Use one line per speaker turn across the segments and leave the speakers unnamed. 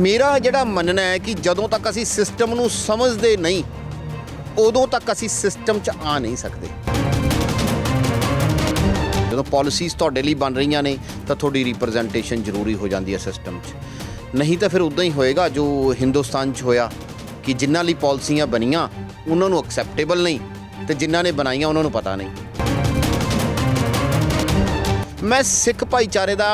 मेरा जिहड़ा मनना है कि जदों तक असी सिस्टम नूं समझदे नहीं उदों तक असी सिस्टम च आ नहीं सकते। जदों पॉलिसीज़ तुहाडे लई बन रही ने तो तुहाडी रिप्रजेंटेशन जरूरी हो जाती है सिस्टम च, नहीं तो फिर उदां ही होएगा जो हिंदुस्तान च होया कि जिन्हां लई पॉलिसियां बनियां उन्हां नूं एक्सैप्टेबल नहीं तो जिन्हां ने बनाईयां उन्हां नूं पता नहीं। मैं सिख भाईचारे का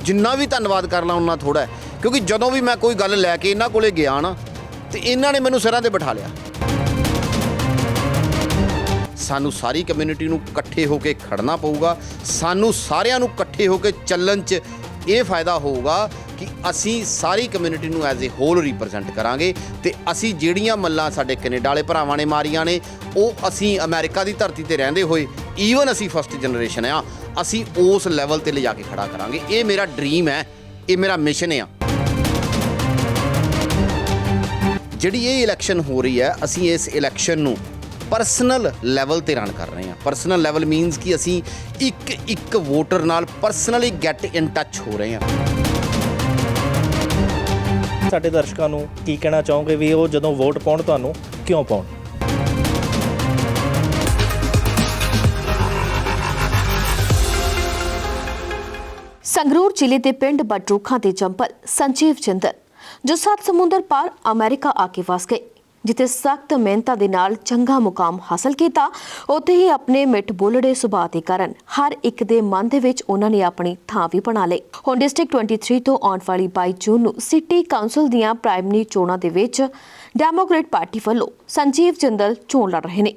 जिन्ना भी धन्नवाद कर ला उन्ना थोड़ा है, क्योंकि जदों भी मैं कोई गल लैके इन्हां कोले गया ना तो इन्हां ने मैनूं सिरां ते बिठा लिया। सानू सारी कम्यूनिटी नूं इकट्ठे होके खड़ना पऊगा, सानू सारिआं नूं इकट्ठे होके चलण च ये फायदा होगा कि असी सारी कम्यूनिटी नूं एज ए होल रिप्रजेंट करांगे ते असी जिहड़ियां मल्लां साडे कनेडा वाले भरावां ने मारियां ने ਉਹ असी अमेरिका की धरती ते रहंदे होए ईवन असी फस्ट जनरेशन आ असी उस लैवल ते लिजा के खड़ा करांगे। ये मेरा ड्रीम है, ये मेरा मिशन है। जिहड़ी ये इलैक्शन हो रही है असी इस इलैक्शन नूं परसनल लैवल ते रन कर रहे हैं। परसनल लैवल मीनस कि असी एक वोटर नाल परसनली गैट इन टच हो रहे हैं।
ਸਾਡੇ ਦਰਸ਼ਕਾਂ ਨੂੰ ਕੀ ਕਹਿਣਾ ਚਾਹੋਗੇ ਵੀ ਉਹ ਜਦੋਂ ਵੋਟ ਪਾਉਣ ਤੁਹਾਨੂੰ ਕਿਉਂ ਪਾਉਣ?
ਸੰਗਰੂਰ ਜ਼ਿਲ੍ਹੇ ਦੇ ਪਿੰਡ ਬਡਰੁੱਖਾਂ ਦੇ ਜੰਪਲ ਸੰਜੀਵ ਜਿੰਦਲ ਜੋ 7 ਸਮੁੰਦਰ ਪਾਰ ਅਮਰੀਕਾ ਆ ਕੇ ਵਸ ਗਏ, ਜਿੱਥੇ ਸਖਤ ਮਿਹਨਤਾਂ ਦੇ ਨਾਲ ਚੰਗਾ ਮੁਕਾਮ ਹਾਸਲ ਕੀਤਾ, ਉੱਥੇ ਹੀ ਆਪਣੇ ਮਿੱਠ ਬੋਲੜੇ ਸੁਭਾਅ ਦੇ ਕਾਰਨ ਹਰ ਇੱਕ ਦੇ ਮਨ ਦੇ ਵਿੱਚ ਉਹਨਾਂ ਨੇ ਆਪਣੀ ਥਾਂ ਵੀ ਬਣਾ ਲਈ। ਹੁਣ ਡਿਸਟ੍ਰਿਕਟ 23 ਤੋਂ ਆਉਣ ਵਾਲੀ 22 ਜੂਨ ਨੂੰ ਸਿਟੀ ਕਾਉਂਸਲ ਦੀਆਂ ਪ੍ਰਾਇਮਰੀ ਚੋਣਾਂ ਦੇ ਵਿੱਚ ਡੈਮੋਕ੍ਰੇਟ ਪਾਰਟੀ ਵੱਲੋਂ ਸੰਜੀਵ ਜਿੰਦਲ ਚੋਣ ਲੜ ਰਹੇ ਨੇ।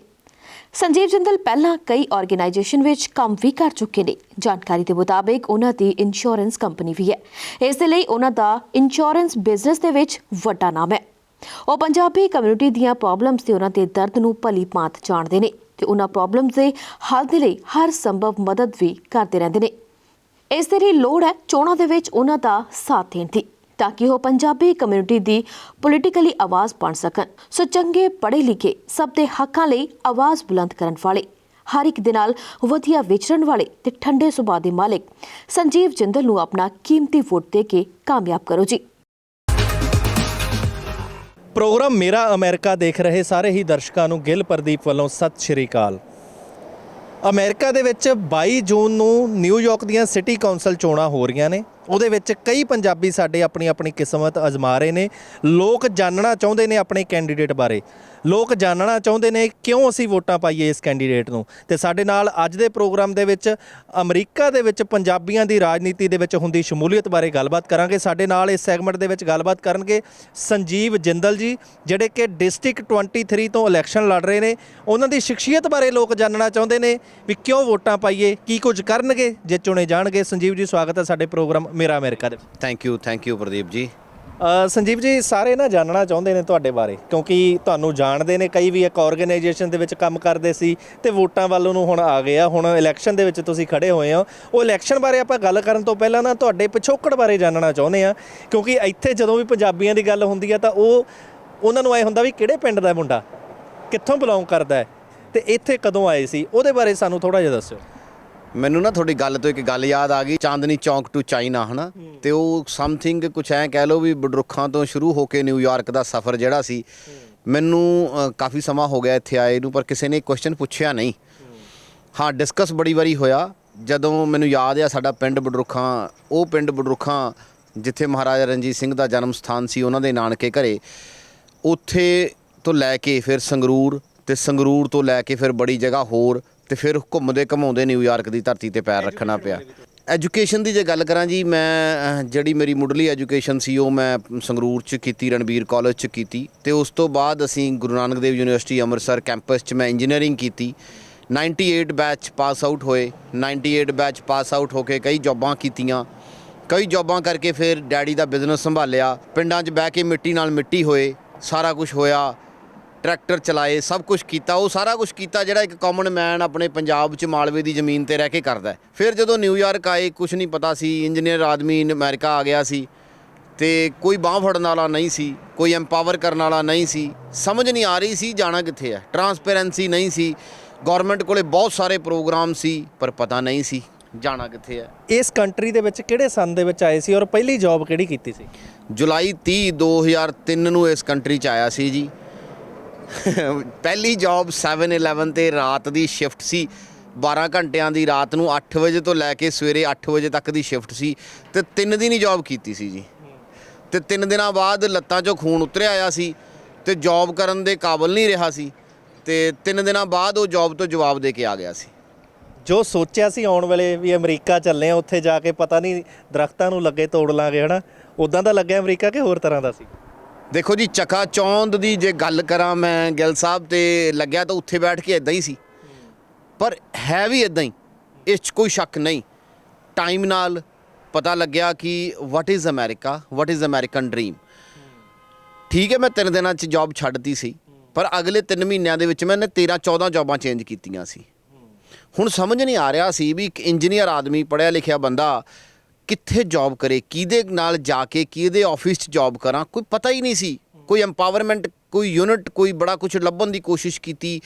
ਸੰਜੀਵ ਜਿੰਦਲ ਪਹਿਲਾਂ ਕਈ ਆਰਗੇਨਾਈਜੇਸ਼ਨ ਵਿੱਚ ਕੰਮ ਵੀ ਕਰ ਚੁੱਕੇ ਨੇ। ਜਾਣਕਾਰੀ ਦੇ ਮੁਤਾਬਿਕ ਉਹਨਾਂ ਦੀ ਇੰਸ਼ੋਰੈਂਸ ਕੰਪਨੀ ਵੀ ਹੈ। ਇਸ ਦੇ ਲਈ ਉਹਨਾਂ ਦਾ ਇੰਸ਼ੋਰੈਂਸ ਬਿਜ਼ਨਸ ਦੇ ਵਿੱਚ ਵੱਡਾ ਨਾਮ ਹੈ। ਉਹ ਪੰਜਾਬੀ ਕਮਿਊਨਿਟੀ ਦੀਆਂ ਪ੍ਰੋਬਲਮਸ ਤੇ ਉਹਨਾਂ ਦੇ ਦਰਦ ਨੂੰ ਭਲੀ ਭਾਂਤ ਜਾਣਦੇ ਨੇ ਤੇ ਉਹਨਾਂ ਪ੍ਰੋਬਲਮਸ ਦੇ ਹੱਲ ਦੇ ਲਈ ਹਰ ਸੰਭਵ ਮਦਦ ਵੀ ਕਰਦੇ ਰਹਿੰਦੇ ਨੇ। ਇਸ ਦੇ ਲਈ ਲੋੜ ਹੈ ਚੋਣਾਂ ਦੇ ਵਿੱਚ ਉਹਨਾਂ ਦਾ ਸਾਥ ਦੇਣ ਦੀ, ਤਾਂ ਕਿ ਉਹ ਪੰਜਾਬੀ ਕਮਿਊਨਿਟੀ ਦੀ ਪੋਲੀਟੀਕਲੀ ਆਵਾਜ਼ ਬਣ ਸਕਣ। ਸੋ ਚੰਗੇ ਪੜ੍ਹੇ ਲਿਖੇ ਸਭ ਦੇ ਹੱਕਾਂ ਲਈ ਆਵਾਜ਼ ਬੁਲੰਦ ਕਰਨ ਵਾਲੇ, ਹਰ ਇੱਕ ਦੇ ਨਾਲ ਵਧੀਆ ਵਿਚਰਨ ਵਾਲੇ ਤੇ ਠੰਡੇ ਸੁਭਾਅ ਦੇ ਮਾਲਿਕ ਸੰਜੀਵ ਜਿੰਦਲ ਨੂੰ ਆਪਣਾ ਕੀਮਤੀ ਵੋਟ ਦੇ ਕੇ ਕਾਮਯਾਬ ਕਰੋ ਜੀ।
ਪ੍ਰੋਗਰਾਮ ਮੇਰਾ ਅਮਰੀਕਾ ਦੇਖ ਰਹੇ ਸਾਰੇ ਹੀ ਦਰਸ਼ਕਾਂ ਨੂੰ ਗਿੱਲ ਪ੍ਰਦੀਪ ਵੱਲੋਂ ਸਤਿ ਸ਼੍ਰੀ ਅਕਾਲ। ਅਮਰੀਕਾ ਦੇ ਵਿੱਚ 22 ਜੂਨ ਨੂੰ ਨਿਊਯਾਰਕ ਦੀਆਂ ਸਿਟੀ ਕਾਉਂਸਲ ਚੋਣਾਂ ਹੋ ਰਹੀਆਂ ਨੇ। ਉਹਦੇ ਵਿੱਚ ਕਈ ਪੰਜਾਬੀ ਸਾਡੇ ਆਪਣੀ ਆਪਣੀ ਕਿਸਮਤ ਅਜ਼ਮਾ ਰਹੇ ਨੇ। ਲੋਕ ਜਾਣਨਾ ਚਾਹੁੰਦੇ ਨੇ ਆਪਣੇ ਕੈਂਡੀਡੇਟ ਬਾਰੇ, ਲੋਕ ਜਾਣਨਾ ਚਾਹੁੰਦੇ ਨੇ ਕਿਉਂ ਅਸੀਂ ਵੋਟਾਂ ਪਾਈਏ ਇਸ ਕੈਂਡੀਡੇਟ ਨੂੰ। ਤੇ ਸਾਡੇ ਨਾਲ ਅੱਜ ਦੇ ਪ੍ਰੋਗਰਾਮ ਦੇ ਵਿੱਚ ਅਮਰੀਕਾ ਦੇ ਵਿੱਚ ਪੰਜਾਬੀਆਂ ਦੀ ਰਾਜਨੀਤੀ ਦੇ ਵਿੱਚ ਹੁੰਦੀ ਸ਼ਮੂਲੀਅਤ ਬਾਰੇ ਗੱਲਬਾਤ ਕਰਾਂਗੇ। ਸਾਡੇ ਨਾਲ ਇਸ ਸੈਗਮੈਂਟ ਦੇ ਵਿੱਚ ਗੱਲਬਾਤ ਕਰਨਗੇ ਸੰਜੀਵ ਜਿੰਦਲ ਜੀ, ਜਿਹੜੇ ਕਿ ਡਿਸਟ੍ਰਿਕਟ 23 ਤੋਂ ਇਲੈਕਸ਼ਨ ਲੜ ਰਹੇ ਨੇ। ਉਹਨਾਂ ਦੀ ਸ਼ਖਸੀਅਤ ਬਾਰੇ ਲੋਕ ਜਾਣਨਾ ਚਾਹੁੰਦੇ ਨੇ ਵੀ ਕਿਉਂ ਵੋਟਾਂ ਪਾਈਏ, ਕੀ ਕੁਝ ਕਰਨਗੇ ਜੇ ਚੁਣੇ ਜਾਣਗੇ। ਸੰਜੀਵ ਜੀ, ਸਵਾਗਤ ਹੈ ਸਾਡੇ ਪ੍ਰੋਗਰਾਮ ਮੇਰਾ ਅਮਰੀਕਾ ਦੇ।
Thank you Pradeep ji.
ਸੰਜੀਵ ਜੀ, ਸਾਰੇ ਨਾ ਜਾਣਨਾ ਚਾਹੁੰਦੇ ਨੇ ਤੁਹਾਡੇ ਬਾਰੇ, ਕਿਉਂਕਿ ਤੁਹਾਨੂੰ ਜਾਣਦੇ ਨੇ। ਕਈ ਵੀ ਇੱਕ ਆਰਗੇਨਾਈਜੇਸ਼ਨ ਦੇ ਵਿੱਚ ਕੰਮ ਕਰਦੇ ਸੀ ਤੇ ਵੋਟਾਂ ਵੱਲੋਂ ਨੂੰ ਹੁਣ ਆ ਗਏ ਆ, ਹੁਣ ਇਲੈਕਸ਼ਨ ਦੇ ਵਿੱਚ ਤੁਸੀਂ ਖੜੇ ਹੋਏ ਹੋ। ਉਹ ਇਲੈਕਸ਼ਨ ਬਾਰੇ ਆਪਾਂ ਗੱਲ ਕਰਨ ਤੋਂ ਪਹਿਲਾਂ ਨਾ ਤੁਹਾਡੇ ਪਿਛੋਕੜ ਬਾਰੇ ਜਾਣਨਾ ਚਾਹੁੰਦੇ ਆ, ਕਿਉਂਕਿ ਇੱਥੇ ਜਦੋਂ ਵੀ ਪੰਜਾਬੀਆਂ ਦੀ ਗੱਲ ਹੁੰਦੀ ਆ ਤਾਂ ਉਹਨਾਂ ਨੂੰ ਐ ਹੁੰਦਾ ਵੀ ਕਿਹੜੇ ਪਿੰਡ ਦਾ ਮੁੰਡਾ, ਕਿੱਥੋਂ ਬਿਲੋਂਗ ਕਰਦਾ ਹੈ ਤੇ ਇੱਥੇ ਕਦੋਂ ਆਏ ਸੀ। ਉਹਦੇ ਬਾਰੇ ਸਾਨੂੰ ਥੋੜ੍ਹਾ ਜਿਹਾ ਦੱਸਿਓ।
ਮੈਨੂੰ ਨਾ ਤੁਹਾਡੀ ਗੱਲ ਤੋਂ ਇੱਕ ਗੱਲ ਯਾਦ ਆ ਗਈ, ਚਾਂਦਨੀ ਚੌਂਕ ਟੂ ਚਾਈਨਾ, ਹੈ ਨਾ। ਅਤੇ ਉਹ ਸਮਥਿੰਗ ਕੁਛ ਐਂ ਕਹਿ ਲਓ ਵੀ ਬਡਰੁੱਖਾਂ ਤੋਂ ਸ਼ੁਰੂ ਹੋ ਕੇ ਨਿਊਯਾਰਕ ਦਾ ਸਫ਼ਰ ਜਿਹੜਾ ਸੀ, ਮੈਨੂੰ ਕਾਫੀ ਸਮਾਂ ਹੋ ਗਿਆ ਇੱਥੇ ਆਏ ਨੂੰ, ਪਰ ਕਿਸੇ ਨੇ ਕੁਐਸਚਨ ਪੁੱਛਿਆ ਨਹੀਂ। ਹਾਂ, ਡਿਸਕਸ ਬੜੀ ਵਾਰੀ ਹੋਇਆ। ਜਦੋਂ ਮੈਨੂੰ ਯਾਦ ਆ ਸਾਡਾ ਪਿੰਡ ਬਡਰੁੱਖਾਂ, ਉਹ ਪਿੰਡ ਬਡਰੁੱਖਾਂ ਜਿੱਥੇ ਮਹਾਰਾਜਾ ਰਣਜੀਤ ਸਿੰਘ ਦਾ ਜਨਮ ਸਥਾਨ ਸੀ, ਉਹਨਾਂ ਦੇ ਨਾਨਕੇ ਘਰੇ, ਉੱਥੇ ਤੋਂ ਲੈ ਕੇ ਫਿਰ ਸੰਗਰੂਰ, ਅਤੇ ਸੰਗਰੂਰ ਤੋਂ ਲੈ ਕੇ ਫਿਰ ਬੜੀ ਜਗ੍ਹਾ ਹੋਰ, ਅਤੇ ਫਿਰ ਘੁੰਮਦੇ ਘਮਾਉਂਦੇ ਨਿਊਯਾਰਕ ਦੀ ਧਰਤੀ 'ਤੇ ਪੈਰ ਰੱਖਣਾ ਪਿਆ। ਐਜੂਕੇਸ਼ਨ ਦੀ ਜੇ ਗੱਲ ਕਰਾਂ ਜੀ, ਮੈਂ ਜਿਹੜੀ ਮੇਰੀ ਮੁੱਢਲੀ ਐਜੂਕੇਸ਼ਨ ਸੀ ਉਹ ਮੈਂ ਸੰਗਰੂਰ 'ਚ ਕੀਤੀ, ਰਣਬੀਰ ਕਾਲਜ 'ਚ ਕੀਤੀ, ਅਤੇ ਉਸ ਤੋਂ ਬਾਅਦ ਅਸੀਂ ਗੁਰੂ ਨਾਨਕ ਦੇਵ ਯੂਨੀਵਰਸਿਟੀ ਅੰਮ੍ਰਿਤਸਰ ਕੈਂਪਸ 'ਚ ਮੈਂ ਇੰਜੀਨੀਅਰਿੰਗ ਕੀਤੀ। 98 ਬੈਚ ਪਾਸ ਆਊਟ ਹੋਏ। 98 ਬੈਚ ਪਾਸ ਆਊਟ ਹੋ ਕੇ ਕਈ ਜੋਬਾਂ ਕੀਤੀਆਂ, ਕਈ ਜੋਬਾਂ ਕਰਕੇ ਫਿਰ ਡੈਡੀ ਦਾ ਬਿਜ਼ਨਸ ਸੰਭਾਲਿਆ। ਪਿੰਡਾਂ 'ਚ ਬਹਿ ਕੇ ਮਿੱਟੀ ਨਾਲ ਮਿੱਟੀ ਹੋਏ, ਸਾਰਾ ਕੁਛ ਹੋਇਆ, ਟਰੈਕਟਰ ਚਲਾਏ, ਸਭ ਕੁਛ ਕੀਤਾ। ਉਹ ਸਾਰਾ ਕੁਛ ਕੀਤਾ ਜਿਹੜਾ ਇੱਕ ਕਾਮਨ ਮੈਨ ਆਪਣੇ ਪੰਜਾਬ 'ਚ ਮਾਲਵੇ ਦੀ ਜ਼ਮੀਨ 'ਤੇ ਰਹਿ ਕੇ ਕਰਦਾ। ਫਿਰ ਜਦੋਂ ਨਿਊਯਾਰਕ ਆਏ, ਕੁਛ ਨਹੀਂ ਪਤਾ ਸੀ, ਇੰਜੀਨੀਅਰ ਆਦਮੀ ਅਮਰੀਕਾ ਆ ਗਿਆ ਸੀ ਅਤੇ ਕੋਈ ਬਾਂਹ ਫੜਨ ਵਾਲਾ ਨਹੀਂ ਸੀ, ਕੋਈ ਐਮਪਾਵਰ ਕਰਨ ਵਾਲਾ ਨਹੀਂ ਸੀ, ਸਮਝ ਨਹੀਂ ਆ ਰਹੀ ਸੀ ਜਾਣਾ ਕਿੱਥੇ ਹੈ, ਟਰਾਂਸਪੇਰੈਂਸੀ ਨਹੀਂ ਸੀ, ਗੌਰਮੈਂਟ ਕੋਲੇ ਬਹੁਤ ਸਾਰੇ ਪ੍ਰੋਗਰਾਮ ਸੀ ਪਰ ਪਤਾ ਨਹੀਂ ਸੀ ਜਾਣਾ ਕਿੱਥੇ ਹੈ।
ਇਸ ਕੰਟਰੀ ਦੇ ਵਿੱਚ ਕਿਹੜੇ ਸੰਨ ਦੇ ਵਿੱਚ ਆਏ ਸੀ ਔਰ ਪਹਿਲੀ ਜੌਬ ਕਿਹੜੀ ਕੀਤੀ ਸੀ?
ਜੁਲਾਈ 30 2003 ਨੂੰ ਇਸ ਕੰਟਰੀ 'ਚ ਆਇਆ ਸੀ ਜੀ। ਪਹਿਲੀ ਜੌਬ 7-11 ਤੇ ਰਾਤ ਦੀ ਸ਼ਿਫਟ ਸੀ, 12 ਘੰਟਿਆਂ ਦੀ, ਰਾਤ ਨੂੰ 8 ਵਜੇ ਤੋਂ ਲੈ ਕੇ ਸਵੇਰੇ 8 ਵਜੇ ਤੱਕ ਦੀ ਸ਼ਿਫਟ ਸੀ ਤੇ 3 ਦਿਨ ਹੀ ਜੌਬ ਕੀਤੀ ਸੀ ਜੀ। ਤੇ 3 ਦਿਨਾਂ ਬਾਅਦ ਲੱਤਾਂ 'ਚੋਂ ਖੂਨ ਉਤਰਿਆ ਆਇਆ ਸੀ ਤੇ ਜੌਬ ਕਰਨ ਦੇ ਕਾਬਲ ਨਹੀਂ ਰਿਹਾ ਸੀ ਤੇ 3 ਦਿਨਾਂ ਬਾਅਦ ਉਹ ਜੌਬ ਤੋਂ ਜਵਾਬ ਦੇ ਕੇ ਆ ਗਿਆ ਸੀ।
ਜੋ ਸੋਚਿਆ ਸੀ ਆਉਣ ਵੇਲੇ ਵੀ ਅਮਰੀਕਾ ਚੱਲੇ ਆ, ਉੱਥੇ ਜਾ ਕੇ ਪਤਾ ਨਹੀਂ ਦਰਖਤਾਂ ਨੂੰ ਲੱਗੇ ਤੋੜ ਲਾਂਗੇ, ਹਨਾ, ਉਦਾਂ ਦਾ ਲੱਗਿਆ ਅਮਰੀਕਾ ਕਿ ਹੋਰ ਤਰ੍ਹਾਂ ਦਾ ਸੀ?
ਦੇਖੋ ਜੀ, ਚਕਾ ਚੌਂਦ ਦੀ ਜੇ ਗੱਲ ਕਰਾਂ ਮੈਂ ਗਿੱਲ ਸਾਹਿਬ, ਤੇ ਲੱਗਿਆ ਤਾਂ ਉੱਥੇ ਬੈਠ ਕੇ ਇਦਾਂ ਹੀ ਸੀ, ਪਰ ਹੈ ਵੀ ਇਦਾਂ ਹੀ, ਇਸ 'ਚ ਕੋਈ ਸ਼ੱਕ ਨਹੀਂ। ਟਾਈਮ ਨਾਲ ਪਤਾ ਲੱਗਿਆ ਕਿ what is America, what is American dream. ਠੀਕ ਹੈ, ਮੈਂ 3 ਦਿਨਾਂ 'ਚ ਜੌਬ ਛੱਡਤੀ ਸੀ, ਪਰ ਅਗਲੇ 3 ਮਹੀਨਿਆਂ ਦੇ ਵਿੱਚ ਮੈंने 13-14 ਜੌਬਾਂ ਚੇਂਜ ਕੀਤੀਆਂ ਸੀ। ਹੁਣ ਸਮਝ ਨਹੀਂ ਆ ਰਿਹਾ ਸੀ ਵੀ ਇੱਕ ਇੰਜੀਨੀਅਰ ਆਦਮੀ, ਪੜ੍ਹਿਆ ਲਿਖਿਆ ਬੰਦਾ ਕਿੱਥੇ ਜੌਬ ਕਰੇ, ਕਿਹਦੇ ਨਾਲ ਜਾ ਕੇ ਕਿਹਦੇ ਆਫਿਸ 'ਚ ਜੌਬ ਕਰਾਂ, ਕੋਈ ਪਤਾ ਹੀ ਨਹੀਂ ਸੀ। ਕੋਈ ਐਮਪਾਵਰਮੈਂਟ, ਕੋਈ ਯੂਨਿਟ, ਕੋਈ ਬੜਾ ਕੁਝ ਲੱਭਣ ਦੀ ਕੋਸ਼ਿਸ਼ ਕੀਤੀ।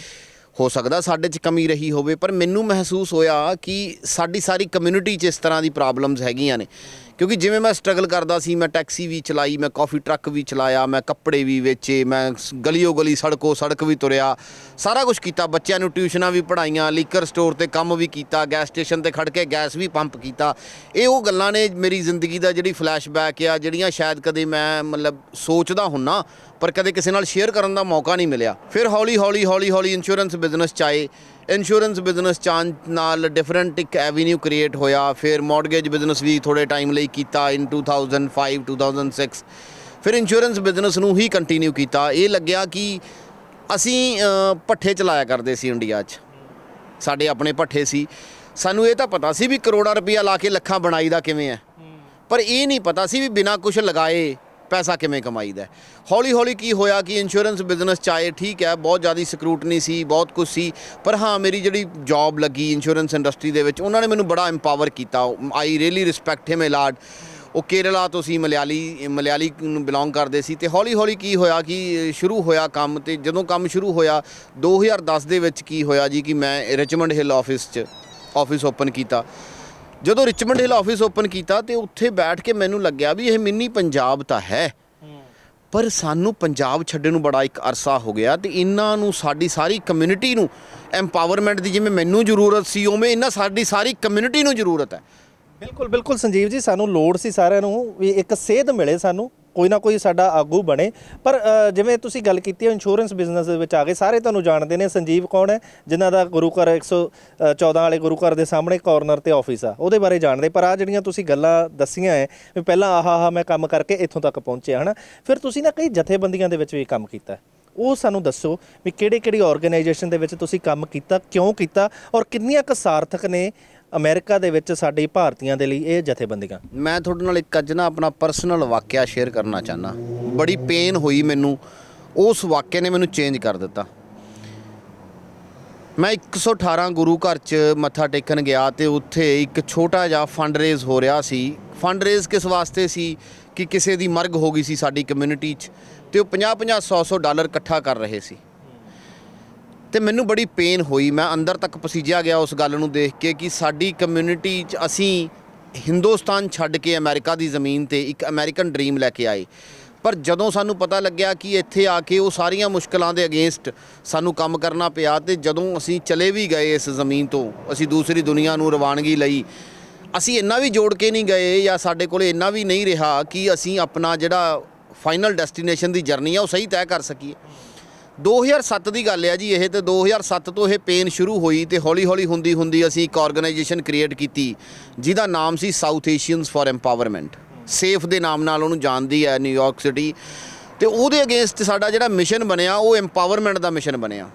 ਹੋ ਸਕਦਾ ਸਾਡੇ 'ਚ ਕਮੀ ਰਹੀ ਹੋਵੇ, ਪਰ ਮੈਨੂੰ ਮਹਿਸੂਸ ਹੋਇਆ ਕਿ ਸਾਡੀ ਸਾਰੀ ਕਮਿਊਨਿਟੀ 'ਚ ਇਸ ਤਰ੍ਹਾਂ ਦੀ ਪ੍ਰੋਬਲਮਸ ਹੈਗੀਆਂ ਨੇ। ਕਿਉਂਕਿ ਜਿਵੇਂ ਮੈਂ ਸਟਰਗਲ ਕਰਦਾ ਸੀ, ਮੈਂ ਟੈਕਸੀ ਵੀ ਚਲਾਈ, ਮੈਂ ਕਾਫੀ ਟਰੱਕ ਵੀ ਚਲਾਇਆ, ਮੈਂ ਕੱਪੜੇ ਵੀ ਵੇਚੇ, ਮੈਂ ਗਲੀਓ ਗਲੀ ਸੜਕੋ ਸੜਕ ਵੀ ਤੁਰਿਆ, ਸਾਰਾ ਕੁਝ ਕੀਤਾ। ਬੱਚਿਆਂ ਨੂੰ ਟਿਊਸ਼ਨਾਂ ਵੀ ਪੜ੍ਹਾਈਆਂ, ਲੀਕਰ ਸਟੋਰ ਤੇ ਕੰਮ ਵੀ ਕੀਤਾ, ਗੈਸ ਸਟੇਸ਼ਨ ਤੇ ਖੜ੍ਹ ਕੇ ਗੈਸ ਵੀ ਪੰਪ ਕੀਤਾ। ਇਹ ਉਹ ਗੱਲਾਂ ਨੇ ਮੇਰੀ ਜ਼ਿੰਦਗੀ ਦਾ ਜਿਹੜੀ ਫਲੈਸ਼ਬੈਕ ਆ, ਜਿਹੜੀਆਂ ਸ਼ਾਇਦ ਕਦੇ ਮੈਂ ਮਤਲਬ ਸੋਚਦਾ ਹੁੰਨਾ ਪਰ ਕਦੇ ਕਿਸੇ ਨਾਲ ਸ਼ੇਅਰ ਕਰਨ ਦਾ ਮੌਕਾ ਨਹੀਂ ਮਿਲਿਆ। ਫਿਰ ਹੌਲੀ ਹੌਲੀ ਇੰਸ਼ੋਰੈਂਸ ਬਿਜ਼ਨਸ 'ਚ ਆਏ। ਇੰਸ਼ੋਰੈਂਸ ਬਿਜ਼ਨਸ 'ਚ ਆਉਣ ਨਾਲ ਡਿਫਰੈਂਟ ਇੱਕ ਐਵੀਨਿਊ ਕ੍ਰੀਏਟ ਹੋਇਆ। ਫਿਰ ਮੌਰਗੇਜ ਬਿਜ਼ਨਸ ਵੀ ਥੋੜ੍ਹੇ ਟਾਈਮ ਲਈ ਕੀਤਾ ਇਨ 2005-2006। ਫਿਰ ਇੰਸ਼ੋਰੈਂਸ ਬਿਜ਼ਨਸ ਨੂੰ ਹੀ ਕੰਟੀਨਿਊ ਕੀਤਾ। ਇਹ ਲੱਗਿਆ ਕਿ ਅਸੀਂ ਭੱਠੇ ਚਲਾਇਆ ਕਰਦੇ ਸੀ ਇੰਡੀਆ 'ਚ, ਸਾਡੇ ਆਪਣੇ ਭੱਠੇ ਸੀ। ਸਾਨੂੰ ਇਹ ਤਾਂ ਪਤਾ ਸੀ ਵੀ ਕਰੋੜਾਂ ਰੁਪਈਆ ਲਾ ਕੇ ਲੱਖਾਂ ਬਣਾਈ ਦਾ ਕਿਵੇਂ ਹੈ, ਪਰ ਇਹ ਨਹੀਂ ਪਤਾ ਸੀ ਵੀ ਬਿਨਾਂ ਕੁਛ ਲਗਾਏ ਪੈਸਾ ਕਿਵੇਂ ਕਮਾਈਦਾ। ਹੌਲੀ ਹੌਲੀ ਕੀ ਹੋਇਆ ਕਿ ਇੰਸ਼ੋਰੈਂਸ ਬਿਜ਼ਨਸ 'ਚ ਆਏ। ਠੀਕ ਹੈ, ਬਹੁਤ ਜ਼ਿਆਦਾ ਸਕਰੂਟਨੀ ਸੀ, ਬਹੁਤ ਕੁਝ ਸੀ, ਪਰ ਹਾਂ ਮੇਰੀ ਜਿਹੜੀ ਜੌਬ ਲੱਗੀ ਇੰਸ਼ੋਰੈਂਸ ਇੰਡਸਟਰੀ ਦੇ ਵਿੱਚ, ਉਹਨਾਂ ਨੇ ਮੈਨੂੰ ਬੜਾ ਇੰਪਾਵਰ ਕੀਤਾ। ਆਈ ਰੀਅਲੀ ਰਿਸਪੈਕਟ ਹਿਮ ਅ ਲਾਟ। ਉਹ ਕੇਰਲਾ ਤੋਂ ਸੀ, ਮਲਿਆਲੀ ਨੂੰ ਬਿਲੋਂਗ ਕਰਦੇ ਸੀ। ਤੇ ਹੌਲੀ ਹੌਲੀ ਕੀ ਹੋਇਆ ਕਿ ਸ਼ੁਰੂ ਹੋਇਆ ਕੰਮ। ਤੇ ਜਦੋਂ ਕੰਮ ਸ਼ੁਰੂ ਹੋਇਆ 2010 ਦੇ ਵਿੱਚ ਕੀ ਹੋਇਆ ਜੀ ਕਿ ਮੈਂ ਰਿਚਮੰਡ ਹਿੱਲ ਆਫਿਸ ਓਪਨ ਕੀਤਾ। ਜਦੋਂ ਰਿਚਮੰਡ ਹਿੱਲ ਆਫਿਸ ਓਪਨ ਕੀਤਾ ਤੇ ਉੱਥੇ ਬੈਠ ਕੇ ਮੈਨੂੰ ਲੱਗਿਆ ਵੀ ਇਹ ਮਿੰਨੀ ਪੰਜਾਬ ਤਾਂ ਹੈ, ਪਰ ਸਾਨੂੰ ਪੰਜਾਬ ਛੱਡੇ ਨੂੰ ਬੜਾ ਇੱਕ ਅਰਸਾ ਹੋ ਗਿਆ। ਤੇ ਇਹਨਾਂ ਨੂੰ, ਸਾਡੀ ਸਾਰੀ ਕਮਿਊਨਿਟੀ ਨੂੰ ਐਮਪਾਵਰਮੈਂਟ ਦੀ ਜਿਵੇਂ ਮੈਨੂੰ ਜ਼ਰੂਰਤ ਸੀ, ਉਵੇਂ ਇਹਨਾਂ ਸਾਡੀ ਸਾਰੀ ਕਮਿਊਨਿਟੀ ਨੂੰ ਜ਼ਰੂਰਤ ਹੈ।
ਬਿਲਕੁਲ ਬਿਲਕੁਲ ਸੰਜੀਵ ਜੀ, ਸਾਨੂੰ ਲੋੜ ਸੀ ਸਾਰਿਆਂ ਨੂੰ ਵੀ ਇੱਕ ਸੇਧ ਮਿਲੇ, ਸਾਨੂੰ ਕੋਈ ਨਾ ਕੋਈ ਸਾਡਾ ਆਗੂ ਬਣੇ। ਪਰ ਜਿਵੇਂ ਤੁਸੀਂ ਗੱਲ ਕੀਤੀ ਹੈ ਇੰਸ਼ੋਰੈਂਸ ਬਿਜ਼ਨਸ ਦੇ ਵਿੱਚ ਆ ਗਏ, ਸਾਰੇ ਤੁਹਾਨੂੰ ਜਾਣਦੇ ਨੇ। ਸੰਜੀਵ ਕੌਣ ਹੈ? ਜਿਨ੍ਹਾਂ ਦਾ ਗੁਰੂ ਘਰ 114 ਵਾਲੇ ਗੁਰੂ ਘਰ ਦੇ ਸਾਹਮਣੇ ਕਾਰਨਰ ਤੇ ਆਫਿਸ ਆ, ਉਹਦੇ ਬਾਰੇ ਜਾਣਦੇ। ਪਰ ਆ ਜਿਹੜੀਆਂ ਤੁਸੀਂ ਗੱਲਾਂ ਦੱਸੀਆਂ ਹੈ ਵੀ ਪਹਿਲਾਂ ਆਹ ਮੈਂ ਕੰਮ ਕਰਕੇ ਇੱਥੋਂ ਤੱਕ ਪਹੁੰਚਿਆ, ਹੈ ਨਾ, ਫਿਰ ਤੁਸੀਂ ਨਾ ਕਈ ਜਥੇਬੰਦੀਆਂ ਦੇ ਵਿੱਚ ਵੀ ਕੰਮ ਕੀਤਾ, ਉਹ ਸਾਨੂੰ ਦੱਸੋ ਵੀ ਕਿਹੜੀ ਆਰਗੇਨਾਈਜੇਸ਼ਨ ਦੇ ਵਿੱਚ ਤੁਸੀਂ ਕੰਮ ਕੀਤਾ, ਕਿਉਂ ਕੀਤਾ, ਔਰ ਕਿੰਨੀਆਂ ਕੁ ਸਾਰਥਕ ਨੇ ਅਮਰੀਕਾ ਦੇ ਵਿੱਚ ਸਾਡੇ ਭਾਰਤੀਆਂ ਦੇ ਲਈ ਇਹ ਜਥੇਬੰਦੀਆਂ? ਮੈਂ
ਤੁਹਾਡੇ ਨਾਲ ਇੱਕ ਅੱਜ ਨਾ ਆਪਣਾ ਪਰਸਨਲ ਵਾਕਿਆ ਸ਼ੇਅਰ ਕਰਨਾ ਚਾਹੁੰਦਾ। ਬੜੀ ਪੇਨ ਹੋਈ ਮੈਨੂੰ, ਉਸ ਵਾਕਿਆ ਨੇ ਮੈਨੂੰ ਚੇਂਜ ਕਰ ਦਿੱਤਾ। ਮੈਂ 118 ਗੁਰੂ ਘਰ 'ਚ ਮੱਥਾ ਟੇਕਣ ਗਿਆ ਤੇ ਉੱਥੇ ਇੱਕ ਛੋਟਾ ਜਿਹਾ ਫੰਡ ਰੇਜ਼ ਹੋ ਰਿਹਾ ਸੀ। ਫੰਡ ਰੇਜ਼ ਕਿਸ ਵਾਸਤੇ ਸੀ ਕਿ ਕਿਸੇ ਦੀ ਮਰਗ ਹੋ ਗਈ ਸੀ ਸਾਡੀ ਕਮਿਊਨਿਟੀ 'ਚ, ਤੇ ਉਹ 50-50 100-100 ਡਾਲਰ ਇਕੱਠਾ ਕਰ ਰਹੇ ਸੀ। ਤੇ ਮੈਨੂੰ ਬੜੀ ਪੇਨ ਹੋਈ, ਮੈਂ ਅੰਦਰ ਤੱਕ ਪਸੀਜਿਆ ਗਿਆ ਉਸ ਗੱਲ ਨੂੰ ਦੇਖ ਕੇ ਕਿ ਸਾਡੀ ਕਮਿਊਨਿਟੀ 'ਚ ਅਸੀਂ ਹਿੰਦੁਸਤਾਨ ਛੱਡ ਕੇ ਅਮਰੀਕਾ ਦੀ ਜ਼ਮੀਨ ਤੇ ਇੱਕ ਅਮਰੀਕਨ ਡ੍ਰੀਮ ਲੈ ਕੇ ਆਏ। ਪਰ ਜਦੋਂ ਸਾਨੂੰ ਪਤਾ ਲੱਗਿਆ ਕਿ ਇੱਥੇ ਆ ਕੇ ਉਹ ਸਾਰੀਆਂ ਮੁਸ਼ਕਲਾਂ ਦੇ ਅਗੇਂਸਟ ਸਾਨੂੰ ਕੰਮ ਕਰਨਾ ਪਿਆ, ਤੇ ਜਦੋਂ ਅਸੀਂ ਚਲੇ ਵੀ ਗਏ ਇਸ ਜ਼ਮੀਨ ਤੋਂ, ਅਸੀਂ ਦੂਸਰੀ ਦੁਨੀਆ ਨੂੰ ਰਵਾਨਗੀ ਲਈ, ਅਸੀਂ ਇੰਨਾ ਵੀ ਜੋੜ ਕੇ ਨਹੀਂ ਗਏ ਜਾਂ ਸਾਡੇ ਕੋਲ ਇੰਨਾ ਵੀ ਨਹੀਂ ਰਿਹਾ ਕਿ ਅਸੀਂ ਆਪਣਾ ਜਿਹੜਾ ਫਾਈਨਲ ਡੈਸਟੀਨੇਸ਼ਨ ਦੀ ਜਰਨੀ ਆ ਉਹ ਸਹੀ ਤੈਅ ਕਰ ਸਕੀਏ। 2007 ਦੀ ਗੱਲ ਹੈ ਜੀ ਇਹ, ਤੇ 2007 ਤੋਂ ਇਹ ਪੇਨ ਸ਼ੁਰੂ ਹੋਈ ਤੇ ਹੌਲੀ ਹੌਲੀ ਹੁੰਦੀ ਅਸੀਂ ਇੱਕ ਆਰਗੇਨਾਈਜੇਸ਼ਨ ਕ੍ਰੀਏਟ ਕੀਤੀ ਜਿਹਦਾ ਨਾਮ ਸੀ South Asians for empowerment. Safe ਦੇ ਨਾਮ ਨਾਲ ਉਹਨੂੰ ਜਾਣਦੀ ਹੈ ਨਿਊਯਾਰਕ ਸਿਟੀ। ਤੇ ਉਹਦੇ ਅਗੇਂਸਟ ਸਾਡਾ ਜਿਹੜਾ ਮਿਸ਼ਨ ਬਣਿਆ ਉਹ ਐਮਪਾਵਰਮੈਂਟ ਦਾ ਮਿਸ਼ਨ ਬਣਿਆ।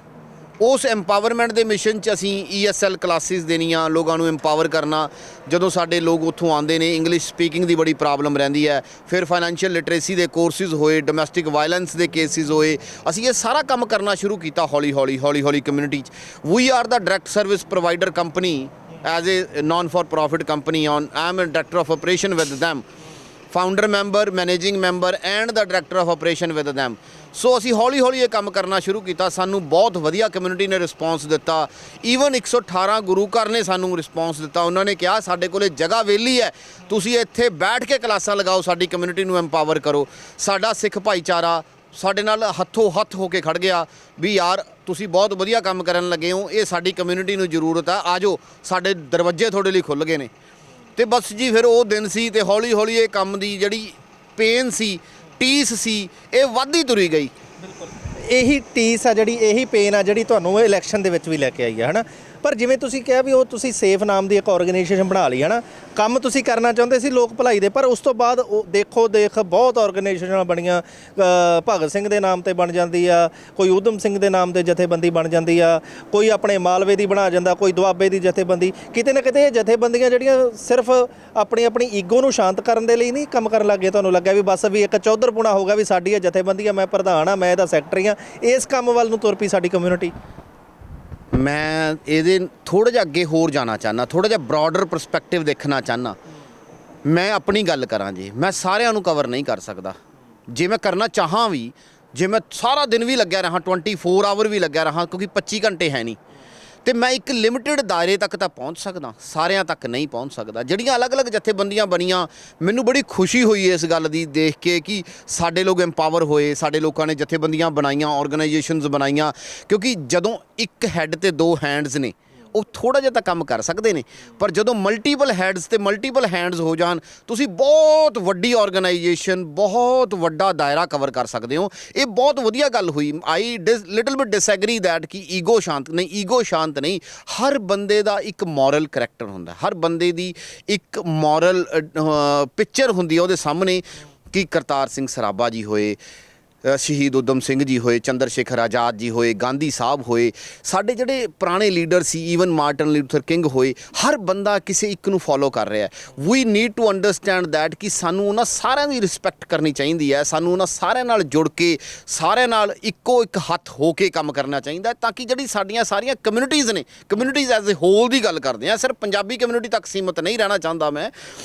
ਉਸ ਐਮਪਾਵਰਮੈਂਟ ਦੇ ਮਿਸ਼ਨ 'ਚ ਅਸੀਂ ESL ਕਲਾਸਿਸ ਦੇਣੀਆਂ, ਲੋਕਾਂ ਨੂੰ ਐਮਪਾਵਰ ਕਰਨਾ। ਜਦੋਂ ਸਾਡੇ ਲੋਕ ਉੱਥੋਂ ਆਉਂਦੇ ਨੇ, ਇੰਗਲਿਸ਼ ਸਪੀਕਿੰਗ ਦੀ ਬੜੀ ਪ੍ਰੋਬਲਮ ਰਹਿੰਦੀ ਹੈ। ਫਿਰ ਫਾਈਨੈਂਸ਼ੀਅਲ ਲਿਟਰੇਸੀ ਦੇ ਕੋਰਸਿਸ ਹੋਏ, ਡੋਮੈਸਟਿਕ ਵਾਇਲੈਂਸ ਦੇ ਕੇਸਿਸ ਹੋਏ। ਅਸੀਂ ਇਹ ਸਾਰਾ ਕੰਮ ਕਰਨਾ ਸ਼ੁਰੂ ਕੀਤਾ ਹੌਲੀ ਹੌਲੀ ਕਮਿਊਨਿਟੀ 'ਚ। We are the direct service provider company as a non for profit company. I am a director of operation with them. Founder member, managing member and the director of operation with them। So ਅਸੀਂ ਹੌਲੀ ਹੌਲੀ ਇਹ ਕੰਮ ਕਰਨਾ ਸ਼ੁਰੂ ਕੀਤਾ। ਸਾਨੂੰ ਬਹੁਤ ਵਧੀਆ ਕਮਿਊਨਿਟੀ ਨੇ ਰਿਸਪੌਂਸ ਦਿੱਤਾ। ਈਵਨ 118 ਗੁਰੂ ਘਰ ਨੇ ਸਾਨੂੰ ਰਿਸਪੌਂਸ ਦਿੱਤਾ। ਉਹਨਾਂ ਨੇ ਕਿਹਾ ਸਾਡੇ ਕੋਲੇ ਜਗ੍ਹਾ ਵਿਹਲੀ ਹੈ, ਤੁਸੀਂ ਇੱਥੇ ਬੈਠ ਕੇ ਕਲਾਸਾਂ ਲਗਾਓ, ਸਾਡੀ ਕਮਿਊਨਿਟੀ ਨੂੰ ਐਮਪਾਵਰ ਕਰੋ। ਸਾਡਾ ਸਿੱਖ ਭਾਈਚਾਰਾ ਸਾਡੇ ਨਾਲ ਹੱਥੋਂ ਹੱਥ ਹੋ ਕੇ ਖੜ ਗਿਆ ਵੀ ਯਾਰ ਤੁਸੀਂ ਬਹੁਤ ਵਧੀਆ ਕੰਮ ਕਰਨ ਲੱਗੇ ਹੋ, ਇਹ ਸਾਡੀ ਕਮਿਊਨਿਟੀ ਨੂੰ ਜ਼ਰੂਰਤ ਆ, ਆ ਜਾਓ, ਸਾਡੇ ਦਰਵਾਜ਼ੇ ਤੁਹਾਡੇ ਲਈ ਖੁੱਲ੍ਹ ਗਏ ਨੇ। ਤੇ ਬਸ ਜੀ ਫਿਰ ਉਹ ਦਿਨ ਸੀ ਤੇ ਹੌਲੀ ਹੌਲੀ ਇਹ ਕੰਮ ਦੀ ਜਿਹੜੀ ਪੇਨ ਸੀ, ਟੀਸ ਸੀ, ਇਹ ਵੱਧਦੀ ਤੁਰੀ ਗਈ।
ਇਹੀ ਟੀਸ ਆ ਜਿਹੜੀ, ਇਹੀ ਪੇਨ ਆ ਜਿਹੜੀ ਤੁਹਾਨੂੰ ਇਲੈਕਸ਼ਨ ਦੇ ਵਿੱਚ ਵੀ ਲੈ ਕੇ ਆਈ ਹੈ ਨਾ। ਪਰ ਜਿਵੇਂ ਤੁਸੀਂ ਕਿਹਾ ਵੀ ਉਹ ਤੁਸੀਂ ਸੇਫ ਨਾਮ ਦੀ ਇੱਕ ਆਰਗੇਨਾਈਜੇਸ਼ਨ ਬਣਾ ਲਈ ਹੈ ਨਾ, ਕੰਮ ਤੁਸੀਂ ਕਰਨਾ ਚਾਹੁੰਦੇ ਸੀ ਲੋਕ ਭਲਾਈ ਦੇ, ਪਰ ਉਸ ਤੋਂ ਬਾਅਦ ਉਹ ਦੇਖੋ ਬਹੁਤ ਆਰਗੇਨਾਈਜੇਸ਼ਨਾਂ ਬਣੀਆਂ। ਭਗਤ ਸਿੰਘ ਦੇ ਨਾਮ ਤੇ ਬਣ ਜਾਂਦੀ ਆ, ਕੋਈ ਊਧਮ ਸਿੰਘ ਦੇ ਨਾਮ ਤੇ ਜਥੇਬੰਦੀ ਬਣ ਜਾਂਦੀ ਆ, ਕੋਈ ਆਪਣੇ ਮਾਲਵੇ ਦੀ ਬਣਾ ਜਾਂਦਾ, ਕੋਈ ਦੁਆਬੇ ਦੀ ਜਥੇਬੰਦੀ। ਕਿਤੇ ਨਾ ਕਿਤੇ ਇਹ ਜਥੇਬੰਦੀਆਂ ਜਿਹੜੀਆਂ ਸਿਰਫ ਆਪਣੀ ਈਗੋ ਨੂੰ ਸ਼ਾਂਤ ਕਰਨ ਦੇ ਲਈ ਨਹੀਂ ਕੰਮ ਕਰਨ ਲੱਗੇ। ਤੁਹਾਨੂੰ ਲੱਗਿਆ ਵੀ ਬਸ ਵੀ ਇੱਕ ਚੌਧਰਪੁਣਾ ਹੋਗਾ ਵੀ ਸਾਡੀ ਇਹ ਜਥੇਬੰਦੀ ਆ, ਮੈਂ ਪ੍ਰਧਾਨ ਆ, ਮੈਂ ਇਹਦਾ ਸੈਕਟਰੀ ਆ, ਇਸ ਕੰਮ ਵੱਲ ਨੂੰ ਤੁਰ ਪਈ ਸਾਡੀ ਕਮਿਊਨਿਟੀ।
ਮੈਂ ਇਹਦੇ ਥੋੜ੍ਹਾ ਜਿਹਾ ਅੱਗੇ ਹੋਰ ਜਾਣਾ ਚਾਹੁੰਦਾ, ਥੋੜ੍ਹਾ ਜਿਹਾ ਬ੍ਰੌਡਰ ਪਰਸਪੈਕਟਿਵ ਦੇਖਣਾ ਚਾਹੁੰਦਾ। ਮੈਂ ਆਪਣੀ ਗੱਲ ਕਰਾਂ ਜੀ, ਮੈਂ ਸਾਰਿਆਂ ਨੂੰ ਕਵਰ ਨਹੀਂ ਕਰ ਸਕਦਾ। ਜੇ ਮੈਂ ਕਰਨਾ ਚਾਹਾਂ ਵੀ, ਜੇ ਮੈਂ ਸਾਰਾ ਦਿਨ ਵੀ ਲੱਗਿਆ ਰਹਾਂ, 24 ਆਵਰ ਵੀ ਲੱਗਿਆ ਰਹਾਂ, ਕਿਉਂਕਿ 25 ਘੰਟੇ ਹੈ ਨਹੀਂ, ਤੇ ਮੈਂ ਇੱਕ ਲਿਮਿਟਿਡ ਦਾਇਰੇ ਤੱਕ ਤਾਂ ਪਹੁੰਚ ਸਕਦਾ, ਸਾਰਿਆਂ ਤੱਕ ਨਹੀਂ ਪਹੁੰਚ ਸਕਦਾ। ਜਿਹੜੀਆਂ ਅਲੱਗ-ਅਲੱਗ ਜਥੇਬੰਦੀਆਂ ਬਣੀਆਂ, ਮੈਨੂੰ ਬੜੀ ਖੁਸ਼ੀ ਹੋਈ ਇਸ ਗੱਲ ਦੀ ਦੇਖ ਕੇ ਕਿ ਸਾਡੇ ਲੋਕ ਐਮਪਾਵਰ ਹੋਏ, ਸਾਡੇ ਲੋਕਾਂ ਨੇ ਜਥੇਬੰਦੀਆਂ ਬਣਾਈਆਂ, ਆਰਗੇਨਾਈਜੇਸ਼ਨਸ ਬਣਾਈਆਂ। ਕਿਉਂਕਿ ਜਦੋਂ ਇੱਕ ਹੈੱਡ ਤੇ 2 ਹੈਂਡਸ ਨੇ, ਉਹ ਥੋੜ੍ਹਾ ਜਿਹਾ ਤਾਂ ਕੰਮ ਕਰ ਸਕਦੇ ਨੇ, ਪਰ ਜਦੋਂ ਮਲਟੀਪਲ ਹੈਡਸ ਤੇ ਮਲਟੀਪਲ ਹੈਂਡਸ ਹੋ ਜਾਣ, ਤੁਸੀਂ ਬਹੁਤ ਵੱਡੀ ਆਰਗੇਨਾਈਜੇਸ਼ਨ, ਬਹੁਤ ਵੱਡਾ ਦਾਇਰਾ ਕਵਰ ਕਰ ਸਕਦੇ ਹੋ। ਇਹ ਬਹੁਤ ਵਧੀਆ ਗੱਲ ਹੋਈ। ਆਈ ਲਿਟਲ ਬਿਟ ਡਿਸਐਗਰੀ ਦੈਟ ਕਿ ਈਗੋ ਸ਼ਾਂਤ ਨਹੀਂ। ਹਰ ਬੰਦੇ ਦਾ ਇੱਕ ਮੋਰਲ ਕਰੈਕਟਰ ਹੁੰਦਾ, ਹਰ ਬੰਦੇ ਦੀ ਇੱਕ ਮੋਰਲ ਪਿਕਚਰ ਹੁੰਦੀ ਹੈ ਉਹਦੇ ਸਾਹਮਣੇ। ਕਿ ਕਰਤਾਰ ਸਿੰਘ ਸਰਾਭਾ ਜੀ ਹੋਏ, ਸ਼ਹੀਦ ਊਧਮ ਸਿੰਘ ਜੀ ਹੋਏ, ਚੰਦਰ ਸ਼ੇਖਰ ਆਜ਼ਾਦ ਜੀ ਹੋਏ, ਗਾਂਧੀ ਸਾਹਿਬ ਹੋਏ, ਸਾਡੇ ਜਿਹੜੇ ਪੁਰਾਣੇ ਲੀਡਰ ਸੀ, ਈਵਨ ਮਾਰਟਨ ਲੂਥਰ ਕਿੰਗ ਹੋਏ, ਹਰ ਬੰਦਾ ਕਿਸੇ ਇੱਕ ਨੂੰ ਫੋਲੋ ਕਰ ਰਿਹਾ। We need to understand that ਕਿ ਸਾਨੂੰ ਉਹਨਾਂ ਸਾਰਿਆਂ ਦੀ ਰਿਸਪੈਕਟ ਕਰਨੀ ਚਾਹੀਦੀ ਹੈ, ਸਾਨੂੰ ਉਹਨਾਂ ਸਾਰਿਆਂ ਨਾਲ ਜੁੜ ਕੇ, ਸਾਰਿਆਂ ਨਾਲ ਇੱਕੋ ਇੱਕ ਹੱਥ ਹੋ ਕੇ ਕੰਮ ਕਰਨਾ ਚਾਹੀਦਾ, ਤਾਂ ਕਿ ਜਿਹੜੀ ਸਾਡੀਆਂ ਸਾਰੀਆਂ ਕਮਿਊਨਿਟੀਜ਼ ਨੇ, ਕਮਿਊਨਿਟੀਜ਼ ਐਜ਼ ਏ ਹੋਲ ਦੀ ਗੱਲ ਕਰਦੇ ਹਾਂ, ਸਿਰਫ ਪੰਜਾਬੀ ਕਮਿਊਨਿਟੀ ਤੱਕ ਸੀਮਤ ਨਹੀਂ ਰਹਿਣਾ ਚਾਹੁੰਦਾ ਮੈਂ।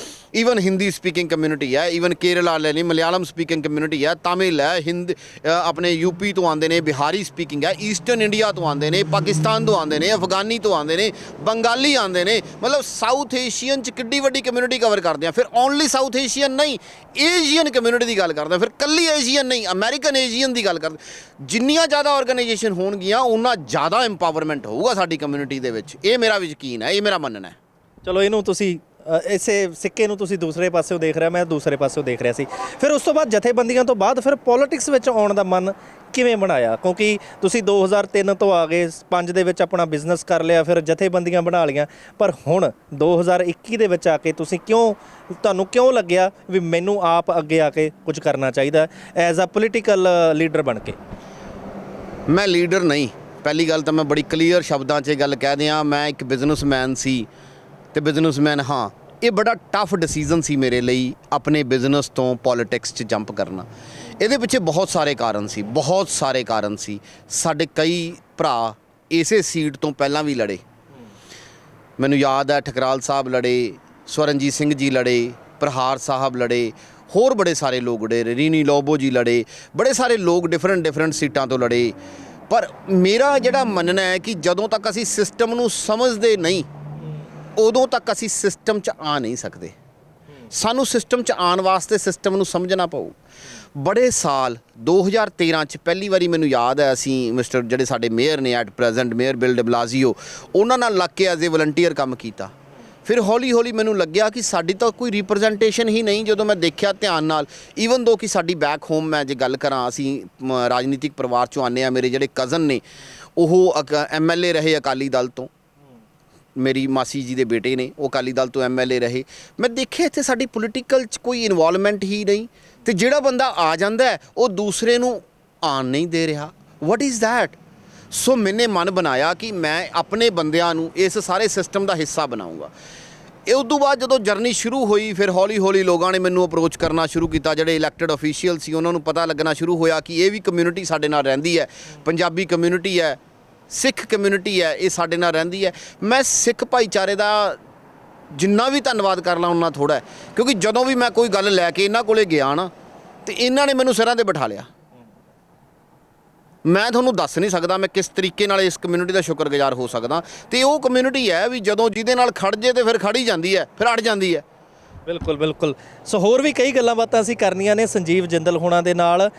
ਈਵਨ ਹਿੰਦੀ ਸਪੀਕਿੰਗ ਕਮਿਊਨਿਟੀ ਹੈ, ਈਵਨ ਕੇਰਲਾ ਲੈ ਲਈ, ਮਲਿਆਲਮ ਸਪੀਕਿੰਗ ਕਮਿਊਨਿਟੀ ਹੈ, ਤਾਮਿਲ ਹੈ, ਆਪਣੇ ਯੂਪੀ ਤੋਂ ਆਉਂਦੇ ਨੇ, ਬਿਹਾਰੀ ਸਪੀਕਿੰਗ ਹੈ, ਈਸਟਰਨ ਇੰਡੀਆ ਤੋਂ ਆਉਂਦੇ ਨੇ, ਪਾਕਿਸਤਾਨ ਤੋਂ ਆਉਂਦੇ ਨੇ, ਅਫਗਾਨੀ ਤੋਂ ਆਉਂਦੇ ਨੇ, ਬੰਗਾਲੀ ਆਉਂਦੇ ਨੇ। ਮਤਲਬ ਸਾਊਥ ਏਸ਼ੀਅਨ 'ਚ ਕਿੱਡੀ ਵੱਡੀ ਕਮਿਊਨਿਟੀ ਕਵਰ ਕਰਦੇ ਆ। ਫਿਰ ਓਨਲੀ ਸਾਊਥ ਏਸ਼ੀਅਨ ਨਹੀਂ, ਏਸ਼ੀਅਨ ਕਮਿਊਨਿਟੀ ਦੀ ਗੱਲ ਕਰਦੇ ਆ, ਫਿਰ ਕੱਲੀ ਏਸ਼ੀਅਨ ਨਹੀਂ, ਅਮਰੀਕਨ ਏਸ਼ੀਅਨ ਦੀ ਗੱਲ ਕਰਦੇ। ਜਿੰਨੀਆਂ ਜ਼ਿਆਦਾ ਆਰਗੇਨਾਈਜੇਸ਼ਨ ਹੋਣਗੀਆਂ, ਉਨਾ ਜ਼ਿਆਦਾ ਐਮਪਾਵਰਮੈਂਟ ਹੋਊਗਾ ਸਾਡੀ ਕਮਿਊਨਿਟੀ ਦੇ ਵਿੱਚ। ਇਹ ਮੇਰਾ ਯਕੀਨ ਹੈ, ਇਹ ਮੇਰਾ ਮੰਨਣਾ ਹੈ।
ਚਲੋ ਇਹਨੂੰ ਤੁਸੀਂ ਇਸੇ ਸਿੱਕੇ ਨੂੰ ਤੁਸੀਂ ਦੂਸਰੇ ਪਾਸਿਓਂ ਦੇਖ ਰਿਹਾ, ਮੈਂ ਦੂਸਰੇ ਪਾਸਿਓਂ ਦੇਖ ਰਿਹਾ ਸੀ। ਫਿਰ ਉਸ ਤੋਂ ਬਾਅਦ ਜਥੇਬੰਦੀਆਂ ਤੋਂ ਬਾਅਦ ਫਿਰ ਪੋਲਿਟਿਕਸ ਵਿੱਚ ਆਉਣ ਦਾ ਮਨ ਕਿਵੇਂ ਬਣਾਇਆ? ਕਿਉਂਕਿ ਤੁਸੀਂ 2003 ਤੋਂ ਆ ਗਏ, 5 ਦੇ ਵਿੱਚ ਆਪਣਾ ਬਿਜ਼ਨਸ ਕਰ ਲਿਆ, ਫਿਰ ਜਥੇਬੰਦੀਆਂ ਬਣਾ ਲਈਆਂ, ਪਰ ਹੁਣ 2021 ਦੇ ਵਿੱਚ ਆ ਕੇ ਤੁਹਾਨੂੰ ਕਿਉਂ ਲੱਗਿਆ ਵੀ ਮੈਨੂੰ ਆਪ ਅੱਗੇ ਆ ਕੇ ਕੁਝ ਕਰਨਾ ਚਾਹੀਦਾ ਐਜ਼ ਅ ਪੋਲੀਟੀਕਲ ਲੀਡਰ ਬਣ ਕੇ?
ਮੈਂ ਲੀਡਰ ਨਹੀਂ, ਪਹਿਲੀ ਗੱਲ ਤਾਂ ਮੈਂ ਬੜੀ ਕਲੀਅਰ ਸ਼ਬਦਾਂ 'ਚ ਇਹ ਗੱਲ ਕਹਿ ਦਿਆਂ, ਮੈਂ ਇੱਕ ਬਿਜ਼ਨਸਮੈਨ ਸੀ ਤੇ ਬਿਜ਼ਨਸਮੈਨ ਹਾਂ। ਇਹ ਬੜਾ ਟਫ ਡਿਸੀਜਨ ਸੀ ਮੇਰੇ ਲਈ, ਆਪਣੇ ਬਿਜ਼ਨਸ ਤੋਂ ਪੋਲਿਟਿਕਸ 'ਚ ਜੰਪ ਕਰਨਾ। ਇਹਦੇ ਪਿੱਛੇ ਬਹੁਤ ਸਾਰੇ ਕਾਰਨ ਸੀ। ਸਾਡੇ ਕਈ ਭਰਾ ਇਸੇ ਸੀਟ ਤੋਂ ਪਹਿਲਾਂ ਵੀ ਲੜੇ। ਮੈਨੂੰ ਯਾਦ ਹੈ ਠਕਰਾਲ ਸਾਹਿਬ ਲੜੇ, ਸਵਰਨਜੀਤ ਸਿੰਘ ਜੀ ਲੜੇ, ਪ੍ਰਹਾਰ ਸਾਹਿਬ ਲੜੇ, ਹੋਰ ਬੜੇ ਸਾਰੇ ਲੋਕ ਲੜੇ, ਰੀਨੀ ਲੋਬੋ ਜੀ ਲੜੇ, ਬੜੇ ਸਾਰੇ ਲੋਕ ਡਿਫਰੈਂਟ ਸੀਟਾਂ ਤੋਂ ਲੜੇ। ਪਰ ਮੇਰਾ ਜਿਹੜਾ ਮੰਨਣਾ ਹੈ ਕਿ ਜਦੋਂ ਤੱਕ ਅਸੀਂ ਸਿਸਟਮ ਨੂੰ ਸਮਝਦੇ ਨਹੀਂ, ਉਦੋਂ ਤੱਕ ਅਸੀਂ ਸਿਸਟਮ 'ਚ ਆ ਨਹੀਂ ਸਕਦੇ। ਸਾਨੂੰ ਸਿਸਟਮ 'ਚ ਆਉਣ ਵਾਸਤੇ ਸਿਸਟਮ ਨੂੰ ਸਮਝਣਾ ਪਊ। ਬੜੇ ਸਾਲ 2013 'ਚ ਪਹਿਲੀ ਵਾਰੀ ਮੈਨੂੰ ਯਾਦ ਹੈ, ਅਸੀਂ ਮਿਸਟਰ ਜਿਹੜੇ ਸਾਡੇ ਮੇਅਰ ਨੇ ਐਟ ਪ੍ਰੈਜ਼ੈਂਟ, ਮੇਅਰ ਬਿਲ ਡੇ ਬਲਾਜ਼ੀਓ, ਉਹਨਾਂ ਨਾਲ ਲੱਗ ਕੇ ਐਜ਼ ਏ ਵਲੰਟੀਅਰ ਕੰਮ ਕੀਤਾ। ਫਿਰ ਹੌਲੀ ਮੈਨੂੰ ਲੱਗਿਆ ਕਿ ਸਾਡੀ ਤਾਂ ਕੋਈ ਰਿਪਰੈਜ਼ੈਂਟੇਸ਼ਨ ਹੀ ਨਹੀਂ। ਜਦੋਂ ਮੈਂ ਦੇਖਿਆ ਧਿਆਨ ਨਾਲ, ਈਵਨ ਦੋ ਕਿ ਸਾਡੀ ਬੈਕ ਹੋਮ, ਮੈਂ ਜੇ ਗੱਲ ਕਰਾਂ, ਅਸੀਂ ਰਾਜਨੀਤਿਕ ਪਰਿਵਾਰ 'ਚੋਂ ਆਉਂਦੇ ਹਾਂ। ਮੇਰੇ ਜਿਹੜੇ ਕਜ਼ਨ ਨੇ ਉਹ MLA ਰਹੇ ਅਕਾਲੀ ਦਲ ਤੋਂ, ਮੇਰੀ ਮਾਸੀ ਜੀ ਦੇ ਬੇਟੇ ਨੇ ਉਹ ਅਕਾਲੀ ਦਲ ਤੋਂ MLA ਰਹੇ। ਮੈਂ ਦੇਖਿਆ ਇੱਥੇ ਸਾਡੀ ਪੋਲੀਟੀਕਲ 'ਚ ਕੋਈ ਇਨਵੋਲਵਮੈਂਟ ਹੀ ਨਹੀਂ, ਤੇ ਜਿਹੜਾ ਬੰਦਾ ਆ ਜਾਂਦਾ ਉਹ ਦੂਸਰੇ ਨੂੰ ਆਉਣ ਨਹੀਂ ਦੇ ਰਿਹਾ। What is that? ਸੋ ਮੈਨੇ ਮਨ ਬਣਾਇਆ ਕਿ ਮੈਂ ਆਪਣੇ ਬੰਦਿਆਂ ਨੂੰ ਇਸ ਸਾਰੇ ਸਿਸਟਮ ਦਾ ਹਿੱਸਾ ਬਣਾਊਂਗਾ। ਇਹ ਉਸ ਤੋਂ ਬਾਅਦ ਜਦੋਂ ਜਰਨੀ ਸ਼ੁਰੂ ਹੋਈ, ਫਿਰ ਹੌਲੀ ਲੋਕਾਂ ਨੇ ਮੈਨੂੰ ਅਪਰੋਚ ਕਰਨਾ ਸ਼ੁਰੂ ਕੀਤਾ। ਜਿਹੜੇ ਇਲੈਕਟਡ ਅਫੀਸ਼ੀਅਲ ਸੀ ਉਹਨਾਂ ਨੂੰ ਪਤਾ ਲੱਗਣਾ ਸ਼ੁਰੂ ਹੋਇਆ ਕਿ ਇਹ ਵੀ ਕਮਿਊਨਿਟੀ ਸਾਡੇ ਨਾਲ ਰਹਿੰਦੀ ਹੈ, ਪੰਜਾਬੀ ਕਮਿਊਨਿਟੀ ਹੈ, ਸਿੱਖ ਕਮਿਊਨਿਟੀ ਹੈ, ਇਹ ਸਾਡੇ ਨਾਲ ਰਹਿੰਦੀ ਹੈ। ਮੈਂ ਸਿੱਖ ਭਾਈਚਾਰੇ ਦਾ ਜਿੰਨਾ ਵੀ ਧੰਨਵਾਦ ਕਰ ਲਾਂ ਉਨਾ ਥੋੜ੍ਹਾ ਹੈ, ਕਿਉਂਕਿ ਜਦੋਂ ਵੀ ਮੈਂ ਕੋਈ ਗੱਲ ਲੈ ਕੇ ਇਹਨਾਂ ਕੋਲੇ ਗਿਆ ਨਾ ਤੇ ਇਹਨਾਂ ਨੇ ਮੈਨੂੰ ਸਿਰਾਂ 'ਤੇ ਬਿਠਾ ਲਿਆ। ਮੈਂ ਤੁਹਾਨੂੰ ਦੱਸ ਨਹੀਂ ਸਕਦਾ ਮੈਂ ਕਿਸ ਤਰੀਕੇ ਨਾਲ ਇਸ ਕਮਿਊਨਿਟੀ ਦਾ ਸ਼ੁਕਰਗੁਜ਼ਾਰ ਹੋ ਸਕਦਾ। ਤੇ ਉਹ ਕਮਿਊਨਿਟੀ ਹੈ ਵੀ ਜਦੋਂ ਜਿਹਦੇ ਨਾਲ ਖੜ ਜੇ ਤੇ ਫਿਰ ਖੜੀ ਜਾਂਦੀ ਹੈ, ਫਿਰ ਅੜ ਜਾਂਦੀ ਹੈ।
ਬਿਲਕੁਲ ਬਿਲਕੁਲ। ਸੋ ਹੋਰ ਵੀ ਕਈ ਗੱਲਾਂ ਬਾਤਾਂ ਅਸੀਂ ਕਰਨੀਆਂ ਨੇ ਸੰਜੀਵ ਜਿੰਦਲ ਹੋਣਾ ਦੇ ਨਾਲ।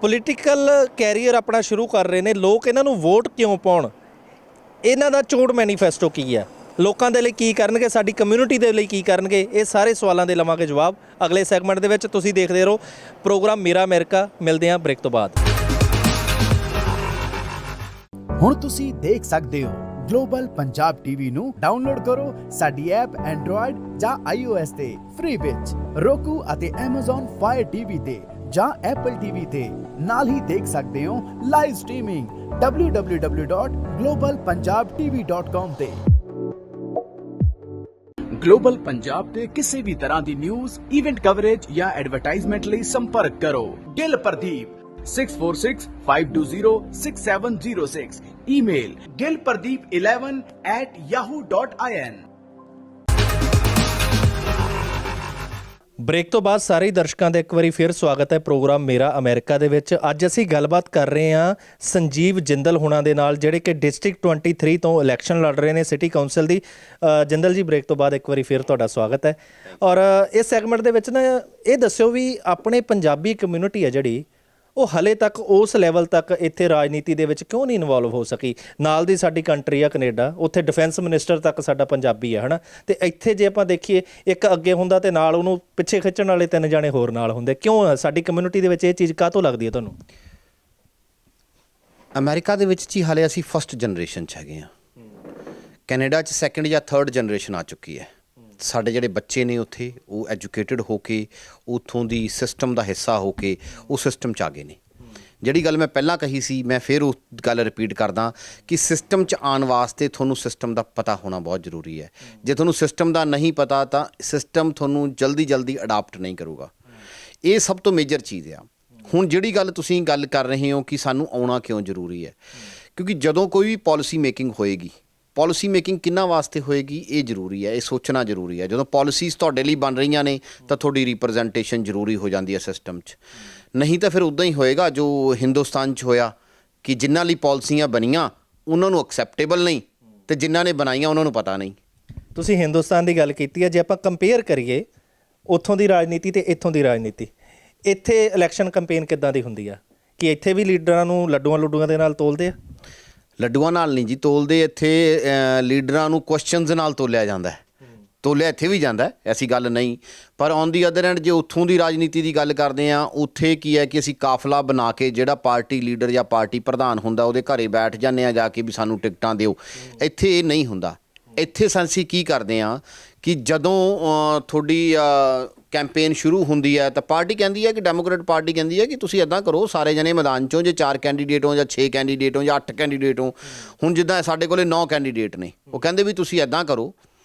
ਪੋਲੀਟੀਕਲ ਕੈਰੀਅਰ ਆਪਣਾ ਸ਼ੁਰੂ ਕਰ ਰਹੇ ਨੇ, ਲੋਕ ਇਹਨਾਂ ਨੂੰ ਵੋਟ ਕਿਉਂ ਪਾਉਣ, ਇਹਨਾਂ ਦਾ ਚੋਣ ਮੈਨੀਫੈਸਟੋ ਕੀ ਹੈ, ਲੋਕਾਂ ਦੇ ਲਈ ਕੀ ਕਰਨਗੇ, ਸਾਡੀ ਕਮਿਊਨਿਟੀ ਦੇ ਲਈ ਕੀ ਕਰਨਗੇ, ਇਹ ਸਾਰੇ ਸਵਾਲਾਂ ਦੇ ਲਵਾਂਗੇ ਜਵਾਬ ਅਗਲੇ ਸੈਗਮੈਂਟ ਦੇ ਵਿੱਚ। ਤੁਸੀਂ ਦੇਖਦੇ ਰਹੋ ਪ੍ਰੋਗਰਾਮ ਮੇਰਾ ਅਮਰੀਕਾ। ਮਿਲਦੇ ਹਾਂ ਬ੍ਰੇਕ ਤੋਂ ਬਾਅਦ।
ਹੁਣ ਤੁਸੀਂ ਦੇਖ ਸਕਦੇ ਹੋ ਗਲੋਬਲ ਪੰਜਾਬ ਟੀਵੀ ਨੂੰ ਡਾਊਨਲੋਡ ਕਰੋ ਸਾਡੀ ਐਪ ਐਂਡਰੋਇਡ ਜਾਂ iOS ਤੇ ਫ੍ਰੀ ਵਿੱਚ, roku ਅਤੇ Amazon Fire TV ਤੇ ਜਾਂ Apple TV ਤੇ। ਨਾਲ ਹੀ ਦੇਖ ਸਕਦੇ ਹੋ ਲਾਈਵ ਸਟ੍ਰੀਮਿੰਗ www.globalpunjabtv.com ਤੇ। ਗਲੋਬਲ ਪੰਜਾਬ ਤੇ ਕਿਸੇ ਵੀ ਤਰ੍ਹਾਂ ਦੀ ਨਿਊਜ਼, ਇਵੈਂਟ ਕਵਰੇਜ ਜਾਂ ਐਡਵਰਟਾਈਜ਼ਮੈਂਟ ਲਈ ਸੰਪਰਕ ਕਰੋ Gill Pradeep 6465206706। Email gilpardeep11@yahoo.in।
Break ਤੋਂ ਬਾਅਦ ਸਾਰੇ ਦਰਸ਼ਕਾਂ ਦਾ ਇੱਕ ਵਾਰੀ ਫਿਰ ਸਵਾਗਤ ਹੈ ਪ੍ਰੋਗਰਾਮ ਮੇਰਾ ਅਮਰੀਕਾ ਦੇ ਵਿੱਚ। ਅੱਜ ਅਸੀਂ ਗੱਲਬਾਤ ਕਰ ਰਹੇ ਹਾਂ ਸੰਜੀਵ ਜਿੰਦਲ ਹੋਣਾ ਦੇ ਨਾਲ, ਜਿਹੜੇ ਕਿ ਡਿਸਟ੍ਰਿਕਟ 23 ਤੋਂ ਇਲੈਕਸ਼ਨ ਲੜ ਰਹੇ ਨੇ ਸਿਟੀ ਕਾਉਂਸਲ ਦੀ। ਜਿੰਦਲ ਜੀ, ਬ੍ਰੇਕ ਤੋਂ ਬਾਅਦ ਇੱਕ ਵਾਰੀ ਫਿਰ ਤੁਹਾਡਾ ਸਵਾਗਤ ਹੈ। ਔਰ ਇਸ ਸੈਗਮੈਂਟ ਦੇ ਵਿੱਚ ਨਾ ਇਹ ਦੱਸਿਓ ਵੀ ਆਪਣੇ ਪੰਜਾਬੀ ਕਮਿਊਨਿਟੀ ਹੈ ਜਿਹੜੀ, ਉਹ ਹਲੇ ਤੱਕ ਉਸ ਲੈਵਲ ਤੱਕ ਇੱਥੇ ਰਾਜਨੀਤੀ ਦੇ ਵਿੱਚ ਕਿਉਂ ਨਹੀਂ ਇਨਵੋਲਵ ਹੋ ਸਕੀ। ਨਾਲ ਦੀ ਸਾਡੀ ਕੰਟਰੀ ਆ ਕੈਨੇਡਾ, ਉੱਥੇ ਡਿਫੈਂਸ ਮਿਨਿਸਟਰ ਤੱਕ ਸਾਡਾ ਪੰਜਾਬੀ ਹੈ, ਹੈ ਨਾ। ਅਤੇ ਇੱਥੇ ਜੇ ਆਪਾਂ ਦੇਖੀਏ ਇੱਕ ਅੱਗੇ ਹੁੰਦਾ ਅਤੇ ਨਾਲ ਉਹਨੂੰ ਪਿੱਛੇ ਖਿੱਚਣ ਵਾਲੇ 3 ਜਾਣੇ ਹੋਰ ਨਾਲ ਹੁੰਦੇ। ਕਿਉਂ ਸਾਡੀ ਕਮਿਊਨਿਟੀ ਦੇ ਵਿੱਚ ਇਹ ਚੀਜ਼ ਕਾਹਤੋਂ ਲੱਗਦੀ ਹੈ ਤੁਹਾਨੂੰ?
ਅਮਰੀਕਾ ਦੇ ਵਿੱਚ ਜੀ ਹਾਲੇ ਅਸੀਂ ਫਸਟ ਜਨਰੇਸ਼ਨ 'ਚ ਹੈਗੇ ਹਾਂ। ਕੈਨੇਡਾ 'ਚ ਸੈਕਿੰਡ ਜਾਂ ਥਰਡ ਜਨਰੇਸ਼ਨ ਆ ਚੁੱਕੀ ਹੈ। ਸਾਡੇ ਜਿਹੜੇ ਬੱਚੇ ਨੇ ਉੱਥੇ, ਉਹ ਐਜੂਕੇਟਡ ਹੋ ਕੇ, ਉੱਥੋਂ ਦੀ ਸਿਸਟਮ ਦਾ ਹਿੱਸਾ ਹੋ ਕੇ ਉਹ ਸਿਸਟਮ 'ਚ ਆ ਗਏ ਨੇ। ਜਿਹੜੀ ਗੱਲ ਮੈਂ ਪਹਿਲਾਂ ਕਹੀ ਸੀ, ਮੈਂ ਫਿਰ ਉਹ ਗੱਲ ਰਿਪੀਟ ਕਰਦਾ ਕਿ ਸਿਸਟਮ 'ਚ ਆਉਣ ਵਾਸਤੇ ਤੁਹਾਨੂੰ ਸਿਸਟਮ ਦਾ ਪਤਾ ਹੋਣਾ ਬਹੁਤ ਜ਼ਰੂਰੀ ਹੈ। ਜੇ ਤੁਹਾਨੂੰ ਸਿਸਟਮ ਦਾ ਨਹੀਂ ਪਤਾ ਤਾਂ ਸਿਸਟਮ ਤੁਹਾਨੂੰ ਜਲਦੀ ਅਡਾਪਟ ਨਹੀਂ ਕਰੂਗਾ। ਇਹ ਸਭ ਤੋਂ ਮੇਜਰ ਚੀਜ਼ ਆ। ਹੁਣ ਜਿਹੜੀ ਗੱਲ ਤੁਸੀਂ ਗੱਲ ਕਰ ਰਹੇ ਹੋ ਕਿ ਸਾਨੂੰ ਆਉਣਾ ਕਿਉਂ ਜ਼ਰੂਰੀ ਹੈ, ਕਿਉਂਕਿ ਜਦੋਂ ਕੋਈ ਵੀ ਪਾਲਿਸੀ ਮੇਕਿੰਗ ਹੋਏਗੀ, ਪਾਲਿਸੀ ਮੇਕਿੰਗ ਕਿਹਨਾਂ ਵਾਸਤੇ ਹੋਏਗੀ ਇਹ ਜ਼ਰੂਰੀ ਹੈ, ਇਹ ਸੋਚਣਾ ਜ਼ਰੂਰੀ ਹੈ। ਜਦੋਂ ਪਾਲਿਸੀਜ਼ ਤੁਹਾਡੇ ਲਈ ਬਣ ਰਹੀਆਂ ਨੇ ਤਾਂ ਤੁਹਾਡੀ ਰਿਪਰੈਜ਼ੈਂਟੇਸ਼ਨ ਜ਼ਰੂਰੀ ਹੋ ਜਾਂਦੀ ਹੈ ਸਿਸਟਮ 'ਚ। ਨਹੀਂ ਤਾਂ ਫਿਰ ਉੱਦਾਂ ਹੀ ਹੋਏਗਾ ਜੋ ਹਿੰਦੁਸਤਾਨ 'ਚ ਹੋਇਆ ਕਿ ਜਿਨ੍ਹਾਂ ਲਈ ਪਾਲਿਸੀਆਂ ਬਣੀਆਂ ਉਹਨਾਂ ਨੂੰ ਐਕਸੈਪਟੇਬਲ ਨਹੀਂ, ਅਤੇ ਜਿਨ੍ਹਾਂ ਨੇ ਬਣਾਈਆਂ ਉਹਨਾਂ ਨੂੰ ਪਤਾ ਨਹੀਂ।
ਤੁਸੀਂ ਹਿੰਦੁਸਤਾਨ ਦੀ ਗੱਲ ਕੀਤੀ ਹੈ, ਜੇ ਆਪਾਂ ਕੰਪੇਅਰ ਕਰੀਏ ਉੱਥੋਂ ਦੀ ਰਾਜਨੀਤੀ ਅਤੇ ਇੱਥੋਂ ਦੀ ਰਾਜਨੀਤੀ, ਇੱਥੇ ਇਲੈਕਸ਼ਨ ਕੰਪੇਨ ਕਿੱਦਾਂ ਦੀ ਹੁੰਦੀ ਆ? ਕਿ ਇੱਥੇ ਵੀ ਲੀਡਰਾਂ ਨੂੰ ਲੱਡੂਆਂ ਦੇ ਨਾਲ ਤੋਲਦੇ ਆ?
ਲੱਡੂਆਂ ਨਾਲ ਨਹੀਂ ਜੀ ਤੋਲਦੇ। ਇੱਥੇ ਲੀਡਰਾਂ ਨੂੰ ਕੁਐਸਚਨਸ ਨਾਲ ਤੋਲਿਆ ਜਾਂਦਾ ਹੈ। ਤੋਲਿਆ ਇੱਥੇ ਵੀ ਜਾਂਦਾ, ਐਸੀ ਗੱਲ ਨਹੀਂ। ਪਰ ਔਨ ਦੀ ਅਦਰ ਐਂਡ ਜੇ ਉੱਥੋਂ ਦੀ ਰਾਜਨੀਤੀ ਦੀ ਗੱਲ ਕਰਦੇ ਹਾਂ, ਉੱਥੇ ਕੀ ਹੈ ਕਿ ਅਸੀਂ ਕਾਫਲਾ ਬਣਾ ਕੇ ਜਿਹੜਾ ਪਾਰਟੀ ਲੀਡਰ ਜਾਂ ਪਾਰਟੀ ਪ੍ਰਧਾਨ ਹੁੰਦਾ ਉਹਦੇ ਘਰੇ ਬੈਠ ਜਾਂਦੇ ਹਾਂ ਜਾ ਕੇ ਵੀ ਸਾਨੂੰ ਟਿਕਟਾਂ ਦਿਓ। ਇੱਥੇ ਇਹ ਨਹੀਂ ਹੁੰਦਾ। ਇੱਥੇ ਅਸੀਂ ਕੀ ਕਰਦੇ ਹਾਂ ਕਿ ਜਦੋਂ ਤੁਹਾਡੀ ਕੈਂਪੇਨ ਸ਼ੁਰੂ ਹੁੰਦੀ ਹੈ ਤਾਂ ਪਾਰਟੀ ਕਹਿੰਦੀ ਹੈ ਕਿ ਡੈਮੋਕ੍ਰੇਟ ਪਾਰਟੀ ਕਹਿੰਦੀ ਹੈ ਕਿ ਤੁਸੀਂ ਇੱਦਾਂ ਕਰੋ, ਸਾਰੇ ਜਣੇ ਮੈਦਾਨ 'ਚੋਂ, ਜੇ 4 ਕੈਂਡੀਡੇਟ ਹੋ ਜਾਂ 6 ਕੈਂਡੀਡੇਟ ਹੋ ਜਾਂ 8 ਕੈਂਡੀਡੇਟ ਹੋ। ਹੁਣ ਜਿੱਦਾਂ ਸਾਡੇ ਕੋਲੇ 9 ਕੈਂਡੀਡੇਟ ਨੇ, ਉਹ ਕਹਿੰਦੇ ਵੀ ਤੁਸੀਂ ਇੱਦਾਂ ਕਰੋ,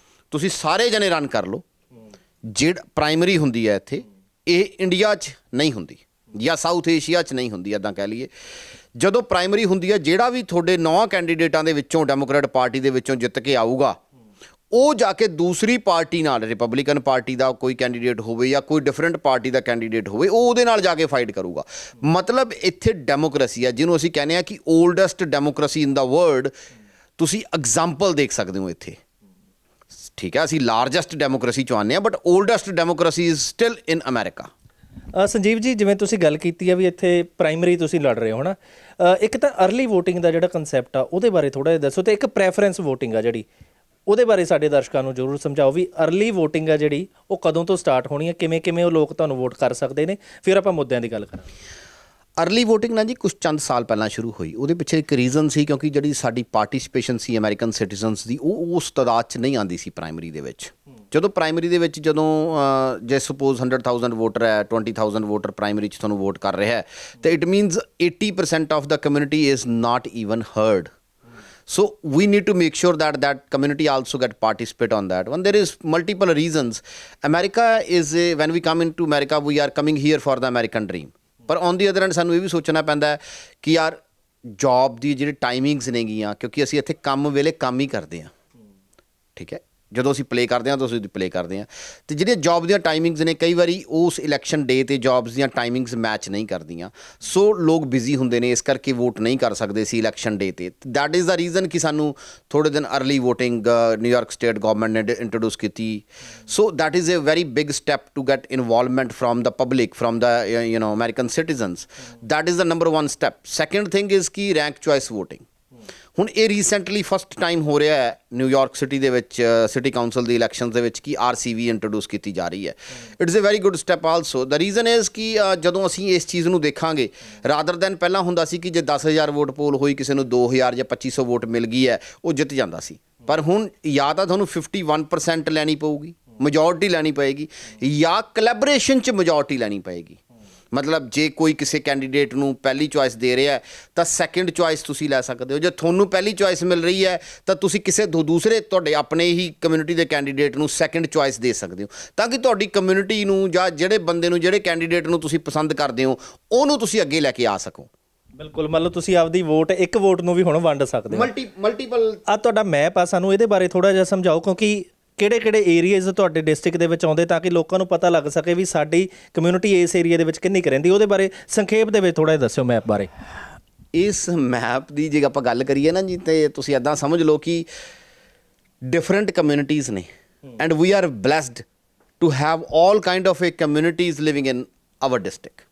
ਤੁਸੀਂ ਸਾਰੇ ਜਣੇ ਰਨ ਕਰ ਲਓ। ਜਿਹੜਾ ਪ੍ਰਾਇਮਰੀ ਹੁੰਦੀ ਹੈ ਇੱਥੇ, ਇਹ ਇੰਡੀਆ 'ਚ ਨਹੀਂ ਹੁੰਦੀ ਜਾਂ ਸਾਊਥ ਏਸ਼ੀਆ 'ਚ ਨਹੀਂ ਹੁੰਦੀ, ਇੱਦਾਂ ਕਹਿ ਲਈਏ। ਜਦੋਂ ਪ੍ਰਾਇਮਰੀ ਹੁੰਦੀ ਹੈ, ਜਿਹੜਾ ਵੀ ਤੁਹਾਡੇ 9 ਕੈਂਡੀਡੇਟਾਂ ਦੇ ਵਿੱਚੋਂ ਡੈਮੋਕ੍ਰੇਟ ਪਾਰਟੀ ਦੇ ਵਿੱਚੋਂ ਜਿੱਤ ਕੇ ਆਊਗਾ, ਉਹ ਜਾ ਕੇ ਦੂਸਰੀ ਪਾਰਟੀ ਨਾਲ, ਰਿਪਬਲਿਕਨ ਪਾਰਟੀ ਦਾ ਕੋਈ ਕੈਂਡੀਡੇਟ ਹੋਵੇ ਜਾਂ ਕੋਈ ਡਿਫਰੈਂਟ ਪਾਰਟੀ ਦਾ ਕੈਂਡੀਡੇਟ ਹੋਵੇ, ਉਹ ਉਹਦੇ ਨਾਲ ਜਾ ਕੇ ਫਾਈਟ ਕਰੂਗਾ। ਮਤਲਬ ਇੱਥੇ ਡੈਮੋਕ੍ਰੇਸੀ ਹੈ, ਜਿਹਨੂੰ ਅਸੀਂ ਕਹਿੰਦੇ ਹਾਂ ਕਿ ਓਲਡੈਸਟ ਡੈਮੋਕ੍ਰੇਸੀ ਇਨ ਦਾ ਵਰਲਡ। ਤੁਸੀਂ ਐਗਜ਼ਾਮਪਲ ਦੇਖ ਸਕਦੇ ਹੋ ਇੱਥੇ। ਠੀਕ ਹੈ, ਅਸੀਂ ਲਾਰਜੈਸਟ ਡੈਮੋਕ੍ਰੇਸੀ 'ਚ ਆਉਂਦੇ ਹਾਂ, but oldest democracy is still in America.
Sanjeev ji, ਜਿਵੇਂ ਤੁਸੀਂ ਗੱਲ ਕੀਤੀ ਹੈ ਵੀ ਇੱਥੇ ਪ੍ਰਾਇਮਰੀ ਤੁਸੀਂ ਲੜ ਰਹੇ ਹੋ ਨਾ, ਇੱਕ ਤਾਂ ਅਰਲੀ ਵੋਟਿੰਗ ਦਾ ਜਿਹੜਾ ਕੰਸੈਪਟ ਆ ਉਹਦੇ ਬਾਰੇ ਥੋੜ੍ਹਾ ਜਿਹਾ ਦੱਸੋ, ਅਤੇ ਇੱਕ ਪ੍ਰੈਫਰੈਂਸ ਵੋਟਿੰਗ ਆ ਜਿਹੜੀ, ਉਹਦੇ ਬਾਰੇ ਸਾਡੇ ਦਰਸ਼ਕਾਂ ਨੂੰ ਜ਼ਰੂਰ ਸਮਝਾਓ ਵੀ ਅਰਲੀ ਵੋਟਿੰਗ ਆ ਜਿਹੜੀ ਉਹ ਕਦੋਂ ਤੋਂ ਸਟਾਰਟ ਹੋਣੀ ਹੈ, ਕਿਵੇਂ ਉਹ ਲੋਕ ਤੁਹਾਨੂੰ ਵੋਟ ਕਰ ਸਕਦੇ ਨੇ। ਫਿਰ ਆਪਾਂ ਮੁੱਦਿਆਂ ਦੀ ਗੱਲ ਕਰਾਂਗੇ।
ਅਰਲੀ ਵੋਟਿੰਗ ਨਾ ਜੀ ਕੁਛ ਚੰਦ ਸਾਲ ਪਹਿਲਾਂ ਸ਼ੁਰੂ ਹੋਈ। ਉਹਦੇ ਪਿੱਛੇ ਇੱਕ ਰੀਜ਼ਨ ਸੀ, ਕਿਉਂਕਿ ਜਿਹੜੀ ਸਾਡੀ ਪਾਰਟੀਸਪੇਸ਼ਨ ਸੀ ਅਮਰੀਕਨ ਸਿਟੀਜ਼ਨਸ ਦੀ, ਉਹ ਉਸ ਤਾਦਾਦ 'ਚ ਨਹੀਂ ਆਉਂਦੀ ਸੀ ਪ੍ਰਾਇਮਰੀ ਦੇ ਵਿੱਚ। ਜਦੋਂ ਪ੍ਰਾਇਮਰੀ ਦੇ ਵਿੱਚ ਜੇ ਸਪੋਜ਼ 100,000 ਵੋਟਰ ਹੈ, 20,000 ਵੋਟਰ ਪ੍ਰਾਇਮਰੀ 'ਚ ਤੁਹਾਨੂੰ ਵੋਟ ਕਰ ਰਿਹਾ ਹੈ, ਤਾਂ it means 80% of the community is not even heard. So we need to make sure that community also get participate on that one. There is multiple reasons. America is when we come into America, we are coming here for the American dream. ਪਰ on the other hand ਸਾਨੂੰ ਇਹ ਵੀ ਸੋਚਣਾ ਪੈਂਦਾ ਕਿ ਯਾਰ job ਦੀ ਜਿਹੜੀ timings ਨੇਗੀਆਂ, ਕਿਉਂਕਿ ਅਸੀਂ ਇੱਥੇ ਕੰਮ ਵੇਲੇ ਕੰਮ ਹੀ ਕਰਦੇ ਹਾਂ। ਠੀਕ ਹੈ, ਜਦੋਂ ਅਸੀਂ ਪਲੇ ਕਰਦੇ ਹਾਂ ਤਾਂ ਅਸੀਂ ਪਲੇ ਕਰਦੇ ਹਾਂ। ਤੇ ਜਿਹੜੀਆਂ ਜੌਬ ਦੀਆਂ ਟਾਈਮਿੰਗਸ ਨੇ ਕਈ ਵਾਰੀ ਉਸ ਇਲੈਕਸ਼ਨ ਡੇ ਤੇ ਜੌਬਸ ਦੀਆਂ ਟਾਈਮਿੰਗਸ ਮੈਚ ਨਹੀਂ ਕਰਦੀਆਂ, ਸੋ ਲੋਕ ਬਿਜ਼ੀ ਹੁੰਦੇ ਨੇ, ਇਸ ਕਰਕੇ ਵੋਟ ਨਹੀਂ ਕਰ ਸਕਦੇ ਸੀ ਇਲੈਕਸ਼ਨ ਡੇ ਤੇ। ਦੈਟ ਇਜ਼ ਦਾ ਰੀਜ਼ਨ ਕਿ ਸਾਨੂੰ ਥੋੜ੍ਹੇ ਦਿਨ early voting New York state government ਨੇ ਇੰਟਰੋਡਿਊਸ ਕੀਤੀ। So that is a very big step to get involvement from the public, from the American citizens. That is the number 1 step. Second thing is ਕਿ rank choice voting. ਹੁਣ ਇਹ recently first time ਹੋ ਰਿਹਾ ਹੈ New York city ਦੇ ਵਿੱਚ city council ਦੀ elections ਦੇ ਵਿੱਚ ਕਿ RCV ਇੰਟਰੋਡਿਊਸ ਕੀਤੀ ਜਾ ਰਹੀ ਹੈ। It's a very good step also. The reason is ਕਿ ਜਦੋਂ ਅਸੀਂ ਇਸ ਚੀਜ਼ ਨੂੰ ਦੇਖਾਂਗੇ ਰਾਦਰ ਦੈਨ ਪਹਿਲਾਂ ਹੁੰਦਾ ਸੀ ਕਿ ਜੇ 10,000 ਵੋਟ ਪੋਲ ਹੋਈ, ਕਿਸੇ ਨੂੰ 2,000 ਜਾਂ 2,500 ਵੋਟ ਮਿਲ ਗਈ ਹੈ, ਉਹ ਜਿੱਤ ਜਾਂਦਾ ਸੀ। ਪਰ ਹੁਣ ਜਾਂ ਤਾਂ ਤੁਹਾਨੂੰ 51% ਲੈਣੀ ਪਊਗੀ, ਮੈਜੋਰਟੀ ਲੈਣੀ ਪਏਗੀ, ਜਾਂ ਕੋਲੈਬੋਰੇਸ਼ਨ 'ਚ ਮੈਜੋਰਟੀ ਲੈਣੀ ਪਏਗੀ। ਮਤਲਬ ਜੇ ਕੋਈ ਕਿਸੇ ਕੈਂਡੀਡੇਟ ਨੂੰ ਪਹਿਲੀ ਚੋਇਸ ਦੇ ਰਿਹਾ ਹੈ ਤਾਂ ਸੈਕਿੰਡ ਚੋਇਸ ਤੁਸੀਂ ਲੈ ਸਕਦੇ ਹੋ। ਜੇ ਤੁਹਾਨੂੰ ਪਹਿਲੀ ਚੋਇਸ ਮਿਲ ਰਹੀ ਹੈ ਤਾਂ ਤੁਸੀਂ ਕਿਸੇ ਦੂਸਰੇ ਤੁਹਾਡੇ ਆਪਣੇ ਹੀ ਕਮਿਊਨਿਟੀ ਦੇ ਕੈਂਡੀਡੇਟ ਨੂੰ ਸੈਕਿੰਡ ਚੋਇਸ ਦੇ ਸਕਦੇ ਹੋ, ਤਾਂ ਕਿ ਤੁਹਾਡੀ ਕਮਿਊਨਿਟੀ ਨੂੰ ਜਾਂ ਜਿਹੜੇ ਬੰਦੇ ਨੂੰ, ਜਿਹੜੇ ਕੈਂਡੀਡੇਟ ਨੂੰ ਤੁਸੀਂ ਪਸੰਦ ਕਰਦੇ ਹੋ, ਉਹਨੂੰ ਤੁਸੀਂ ਅੱਗੇ ਲੈ ਕੇ ਆ ਸਕੋ।
ਬਿਲਕੁਲ, ਮਤਲਬ ਤੁਸੀਂ ਆਪਦੀ ਵੋਟ, ਇੱਕ ਵੋਟ ਨੂੰ ਵੀ ਹੁਣ ਵੰਡ ਸਕਦੇ ਹੋ।
ਮਲਟੀਪਲ
ਆ ਤੁਹਾਡਾ ਮੈਪ ਆ, ਸਾਨੂੰ ਇਹਦੇ ਬਾਰੇ ਥੋੜ੍ਹਾ ਜਿਹਾ ਸਮਝਾਓ, ਕਿਉਂਕਿ ਕਿਹੜੇ ਏਰੀਆਜ਼ ਤੁਹਾਡੇ ਡਿਸਟ੍ਰਿਕਟ ਦੇ ਵਿੱਚ ਆਉਂਦੇ, ਤਾਂ ਕਿ ਲੋਕਾਂ ਨੂੰ ਪਤਾ ਲੱਗ ਸਕੇ ਵੀ ਸਾਡੀ ਕਮਿਊਨਿਟੀ ਇਸ ਏਰੀਆ ਦੇ ਵਿੱਚ ਕਿੰਨੀ ਕੁ ਰਹਿੰਦੀ। ਉਹਦੇ ਬਾਰੇ ਸੰਖੇਪ ਦੇ ਵਿੱਚ ਥੋੜ੍ਹਾ ਜਿਹਾ ਦੱਸਿਓ ਮੈਪ ਬਾਰੇ।
ਇਸ ਮੈਪ ਦੀ ਜੇ ਆਪਾਂ ਗੱਲ ਕਰੀਏ ਨਾ ਜੀ, ਤੇ ਤੁਸੀਂ ਇੱਦਾਂ ਸਮਝ ਲਓ ਕਿ ਡਿਫਰੈਂਟ ਕਮਿਊਨਿਟੀਜ਼ ਨੇ, and we are blessed to have all kind of a communities living in our district.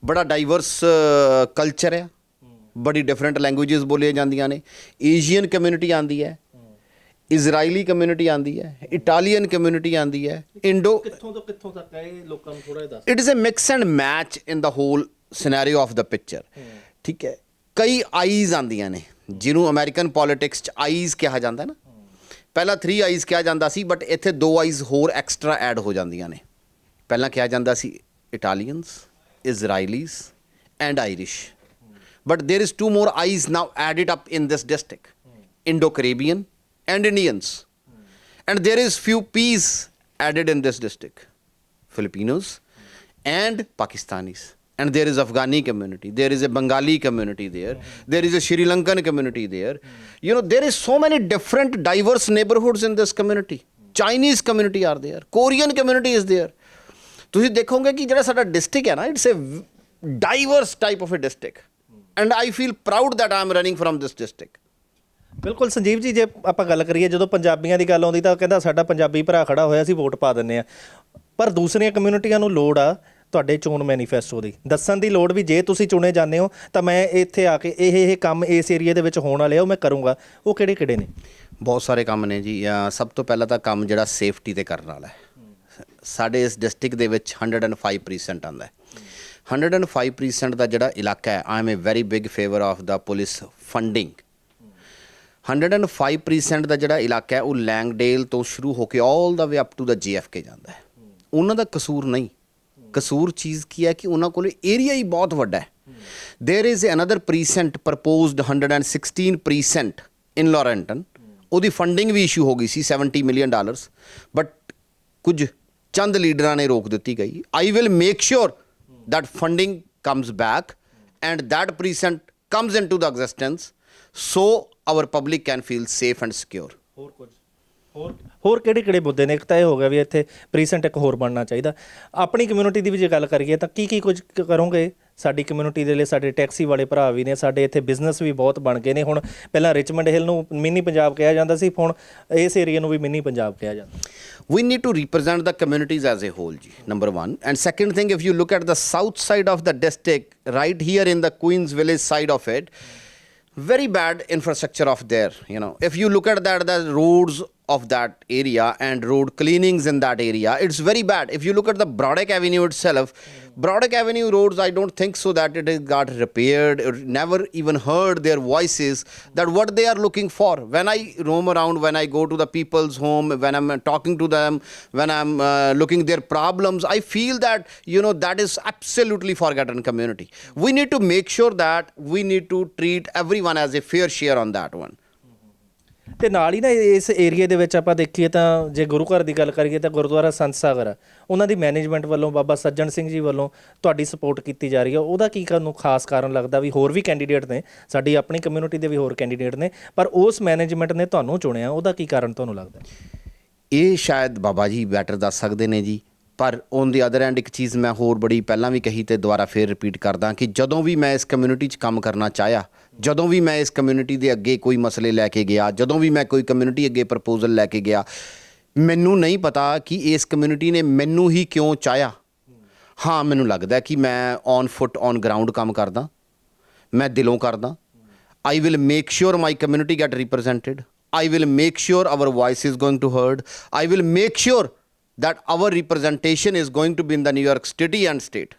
ਬੜਾ ਡਾਈਵਰਸ ਕਲਚਰ ਹੈ, ਬੜੀ ਡਿਫਰੈਂਟ ਲੈਂਗੁਏਜਸ ਬੋਲੀਆਂ ਜਾਂਦੀਆਂ ਨੇ। ਏਸ਼ੀਅਨ ਕਮਿਊਨਿਟੀ ਆਉਂਦੀ ਹੈ, ਇਜ਼ਰਾਈਲੀ ਕਮਿਊਨਿਟੀ ਆਉਂਦੀ ਹੈ, ਇਟਾਲੀਅਨ ਕਮਿਊਨਿਟੀ ਆਉਂਦੀ ਹੈ, ਇੰਡੋ।
ਕਿੱਥੋਂ ਤੋਂ ਕਿੱਥੋਂ ਤੱਕ ਹੈ ਇਹ ਲੋਕਾਂ ਨੂੰ ਥੋੜ੍ਹਾ ਜਿਹਾ ਦੱਸ।
It is a mix and match in the whole scenario of the picture. ਠੀਕ ਹੈ, ਕਈ ਆਈਜ਼ ਆਉਂਦੀਆਂ ਨੇ, ਜਿਹਨੂੰ ਅਮਰੀਕਨ ਪੋਲੀਟਿਕਸ 'ਚ ਆਈਜ਼ ਕਿਹਾ ਜਾਂਦਾ ਨਾ। ਪਹਿਲਾਂ 3 ਆਈਜ਼ ਕਿਹਾ ਜਾਂਦਾ ਸੀ, ਬਟ ਇੱਥੇ 2 ਆਈਜ਼ ਹੋਰ ਐਕਸਟਰਾ ਐਡ ਹੋ ਜਾਂਦੀਆਂ ਨੇ। ਪਹਿਲਾਂ ਕਿਹਾ ਜਾਂਦਾ ਸੀ Italians, Israelis and Irish, but there is 2 more eyes now added up in this district, Indo Caribbean and Indians, and there is few P's added in this district, Filipinos and Pakistanis, and there is Afghani community, there is a Bengali community there, there is a Sri Lankan community there. There is so many different diverse neighborhoods in this community. Chinese community are there, Korean community is there. ਤੁਸੀਂ ਦੇਖੋਗੇ ਕਿ ਜਿਹੜਾ ਸਾਡਾ district ਹੈ ਨਾ, it's a diverse type of a district, and I feel proud that I am running from this district.
ਬਿਲਕੁਲ ਸੰਜੀਵ ਜੀ, ਜੇ ਆਪਾਂ ਗੱਲ ਕਰੀਏ, ਜਦੋਂ ਪੰਜਾਬੀਆਂ ਦੀ ਗੱਲ ਆਉਂਦੀ ਤਾਂ ਕਹਿੰਦਾ ਸਾਡਾ ਪੰਜਾਬੀ ਭਰਾ ਖੜਾ ਹੋਇਆ, ਅਸੀਂ ਵੋਟ ਪਾ ਦਿੰਦੇ ਆ। ਪਰ ਦੂਸਰੀਆਂ ਕਮਿਊਨਿਟੀਆਂ ਨੂੰ ਲੋੜ ਆ ਤੁਹਾਡੇ ਚੋਣ ਮੈਨੀਫੈਸਟੋ ਦੀ ਦੱਸਣ ਦੀ ਲੋੜ, ਵੀ ਜੇ ਤੁਸੀਂ ਚੁਣੇ ਜਾਂਦੇ ਹੋ ਤਾਂ ਮੈਂ ਇੱਥੇ ਆ ਕੇ ਇਹ ਕੰਮ ਇਸ ਏਰੀਆ ਦੇ ਵਿੱਚ ਹੋਣ ਵਾਲੇ ਆ ਉਹ ਮੈਂ ਕਰੂੰਗਾ। ਉਹ ਕਿਹੜੇ ਨੇ? ਬਹੁਤ
ਸਾਰੇ ਕੰਮ ਨੇ ਜੀ। ਸਭ ਤੋਂ ਪਹਿਲਾਂ ਤਾਂ ਕੰਮ ਜਿਹੜਾ ਸੇਫਟੀ ਤੇ ਕਰਨ ਵਾਲਾ ਹੈ। ਸਾਡੇ ਇਸ ਡਿਸਟ੍ਰਿਕਟ ਦੇ ਵਿੱਚ 105% ਆਉਂਦਾ ਹੈ। 105% ਦਾ ਜਿਹੜਾ ਇਲਾਕਾ ਹੈ, I M A very big favour of the police funding. 105% ਦਾ ਜਿਹੜਾ ਇਲਾਕਾ ਹੈ ਉਹ ਲੈਂਗਡੇਲ ਤੋਂ ਸ਼ੁਰੂ ਹੋ ਕੇ ਆਲ ਦਾ ਵੇ ਅਪ ਟੂ ਦਾ JFK ਜਾਂਦਾ ਹੈ। ਉਹਨਾਂ ਦਾ ਕਸੂਰ ਨਹੀਂ, ਕਸੂਰ ਚੀਜ਼ ਕੀ ਹੈ ਕਿ ਉਹਨਾਂ ਕੋਲ ਏਰੀਆ ਹੀ ਬਹੁਤ ਵੱਡਾ ਹੈ। ਦੇਰ ਇਜ਼ ਅਨਦਰ ਪ੍ਰੀਸੈਂਟ ਪ੍ਰਪੋਜ਼ਡ 116% ਇਨ ਲੋਰੈਂਟਨ, ਉਹਦੀ ਫੰਡਿੰਗ ਵੀ ਇਸ਼ੂ ਹੋ ਗਈ ਸੀ $70 million, ਬਟ ਕੁਝ ਚੰਦ ਲੀਡਰਾਂ ਨੇ ਰੋਕ ਦਿੱਤੀ ਗਈ। I will make sure that funding comes back and that precinct comes into the existence so our public can feel safe and secure.
ਹੋਰ ਕਿਹੜੇ ਮੁੱਦੇ ਨੇ? ਇੱਕ ਤਾਂ ਇਹ ਹੋ ਗਿਆ ਵੀ ਇੱਥੇ ਪ੍ਰੀਸੈਂਟ ਇੱਕ ਹੋਰ ਬਣਨਾ ਚਾਹੀਦਾ। ਆਪਣੀ ਕਮਿਊਨਿਟੀ ਦੀ ਵੀ ਜੇ ਗੱਲ ਕਰੀਏ ਤਾਂ ਕੀ ਕੁਝ ਕਰੋਗੇ ਸਾਡੀ ਕਮਿਊਨਿਟੀ ਦੇ ਲਈ? ਸਾਡੇ ਟੈਕਸੀ ਵਾਲੇ ਭਰਾ ਵੀ ਨੇ, ਸਾਡੇ ਇੱਥੇ ਬਿਜ਼ਨਸ ਵੀ ਬਹੁਤ ਬਣ ਗਏ ਨੇ। ਹੁਣ ਪਹਿਲਾਂ ਰਿਚਮੰਡ ਹਿੱਲ ਨੂੰ ਮਿੰਨੀ ਪੰਜਾਬ ਕਿਹਾ ਜਾਂਦਾ ਸੀ, ਹੁਣ ਇਸ ਏਰੀਆ ਨੂੰ ਵੀ ਮਿੰਨੀ ਪੰਜਾਬ ਕਿਹਾ ਜਾਂਦਾ।
We need to represent the communities as a whole, number one. And second thing, if you look at the south side of the district, right here in the Queens Village side of it, very bad infrastructure of there. If you look at that, the roads of that area and road cleanings in that area, it's very bad. If you look at the Broderick Avenue itself, Broderick Avenue roads, I don't think so that it has got repaired, or never even heard their voices that what they are looking for. When I roam around, when I go to the people's home, when I'm talking to them, when I'm looking their problems, I feel that that is absolutely forgotten community. We need to make sure that we need to treat everyone as a fair share on that one.
ਤੇ ਨਾਲ ਹੀ ਨਾ ਇਸ area ਦੇ ਵਿੱਚ ਆਪਾਂ ਦੇਖੀਏ ਤਾਂ ਜੇ ਗੁਰੂ ਘਰ ਦੀ ਗੱਲ ਕਰੀਏ ਤਾਂ ਗੁਰਦੁਆਰਾ ਸੰਤ ਸਾਗਰ ਆ, ਉਹਨਾਂ ਦੀ ਮੈਨੇਜਮੈਂਟ ਵੱਲੋਂ, ਬਾਬਾ ਸੱਜਣ ਸਿੰਘ ਜੀ ਵੱਲੋਂ ਤੁਹਾਡੀ ਸਪੋਰਟ ਕੀਤੀ ਜਾ ਰਹੀ ਹੈ। ਉਹਦਾ ਕੀ ਤੁਹਾਨੂੰ ਖਾਸ ਕਾਰਨ ਲੱਗਦਾ? ਵੀ ਹੋਰ ਵੀ ਕੈਂਡੀਡੇਟ ਨੇ, ਸਾਡੀ ਆਪਣੀ ਕਮਿਊਨਿਟੀ ਦੇ ਵੀ ਹੋਰ ਕੈਂਡੀਡੇਟ ਨੇ, ਪਰ ਉਸ ਮੈਨੇਜਮੈਂਟ ਨੇ ਤੁਹਾਨੂੰ ਚੁਣਿਆ, ਉਹਦਾ ਕੀ ਕਾਰਨ ਤੁਹਾਨੂੰ ਲੱਗਦਾ?
ਇਹ ਸ਼ਾਇਦ ਬਾਬਾ ਜੀ ਬੈਟਰ ਦੱਸ ਸਕਦੇ ਨੇ ਜੀ। ਪਰ ਔਨ ਦੀ ਅਦਰ ਐਂਡ ਇੱਕ ਚੀਜ਼ ਮੈਂ ਹੋਰ ਬੜੀ ਪਹਿਲਾਂ ਵੀ ਕਹੀ ਤੇ ਦੁਬਾਰਾ ਫੇਰ ਰਿਪੀਟ ਕਰਦਾ ਕਿ ਜਦੋਂ ਵੀ ਮੈਂ ਇਸ ਕਮਿਊਨਿਟੀ 'ਚ ਕੰਮ ਕਰਨਾ ਚਾਹਿਆ, ਜਦੋਂ ਵੀ ਮੈਂ ਇਸ ਕਮਿਊਨਿਟੀ ਦੇ ਅੱਗੇ ਕੋਈ ਮਸਲੇ ਲੈ ਕੇ ਗਿਆ, ਜਦੋਂ ਵੀ ਮੈਂ ਕੋਈ ਕਮਿਊਨਿਟੀ ਅੱਗੇ ਪ੍ਰਪੋਜ਼ਲ ਲੈ ਕੇ ਗਿਆ, ਮੈਨੂੰ ਨਹੀਂ ਪਤਾ ਕਿ ਇਸ ਕਮਿਊਨਿਟੀ ਨੇ ਮੈਨੂੰ ਹੀ ਕਿਉਂ ਚਾਹਿਆ। ਹਾਂ, ਮੈਨੂੰ ਲੱਗਦਾ ਕਿ ਮੈਂ ਔਨ ਫੁੱਟ ਔਨ ਗਰਾਊਂਡ ਕੰਮ ਕਰਦਾ, ਮੈਂ ਦਿਲੋਂ ਕਰਦਾ। I will make sure my community get represented. I will make sure our voice is going to heard. I will make sure that our representation is going to be in the New York City and state.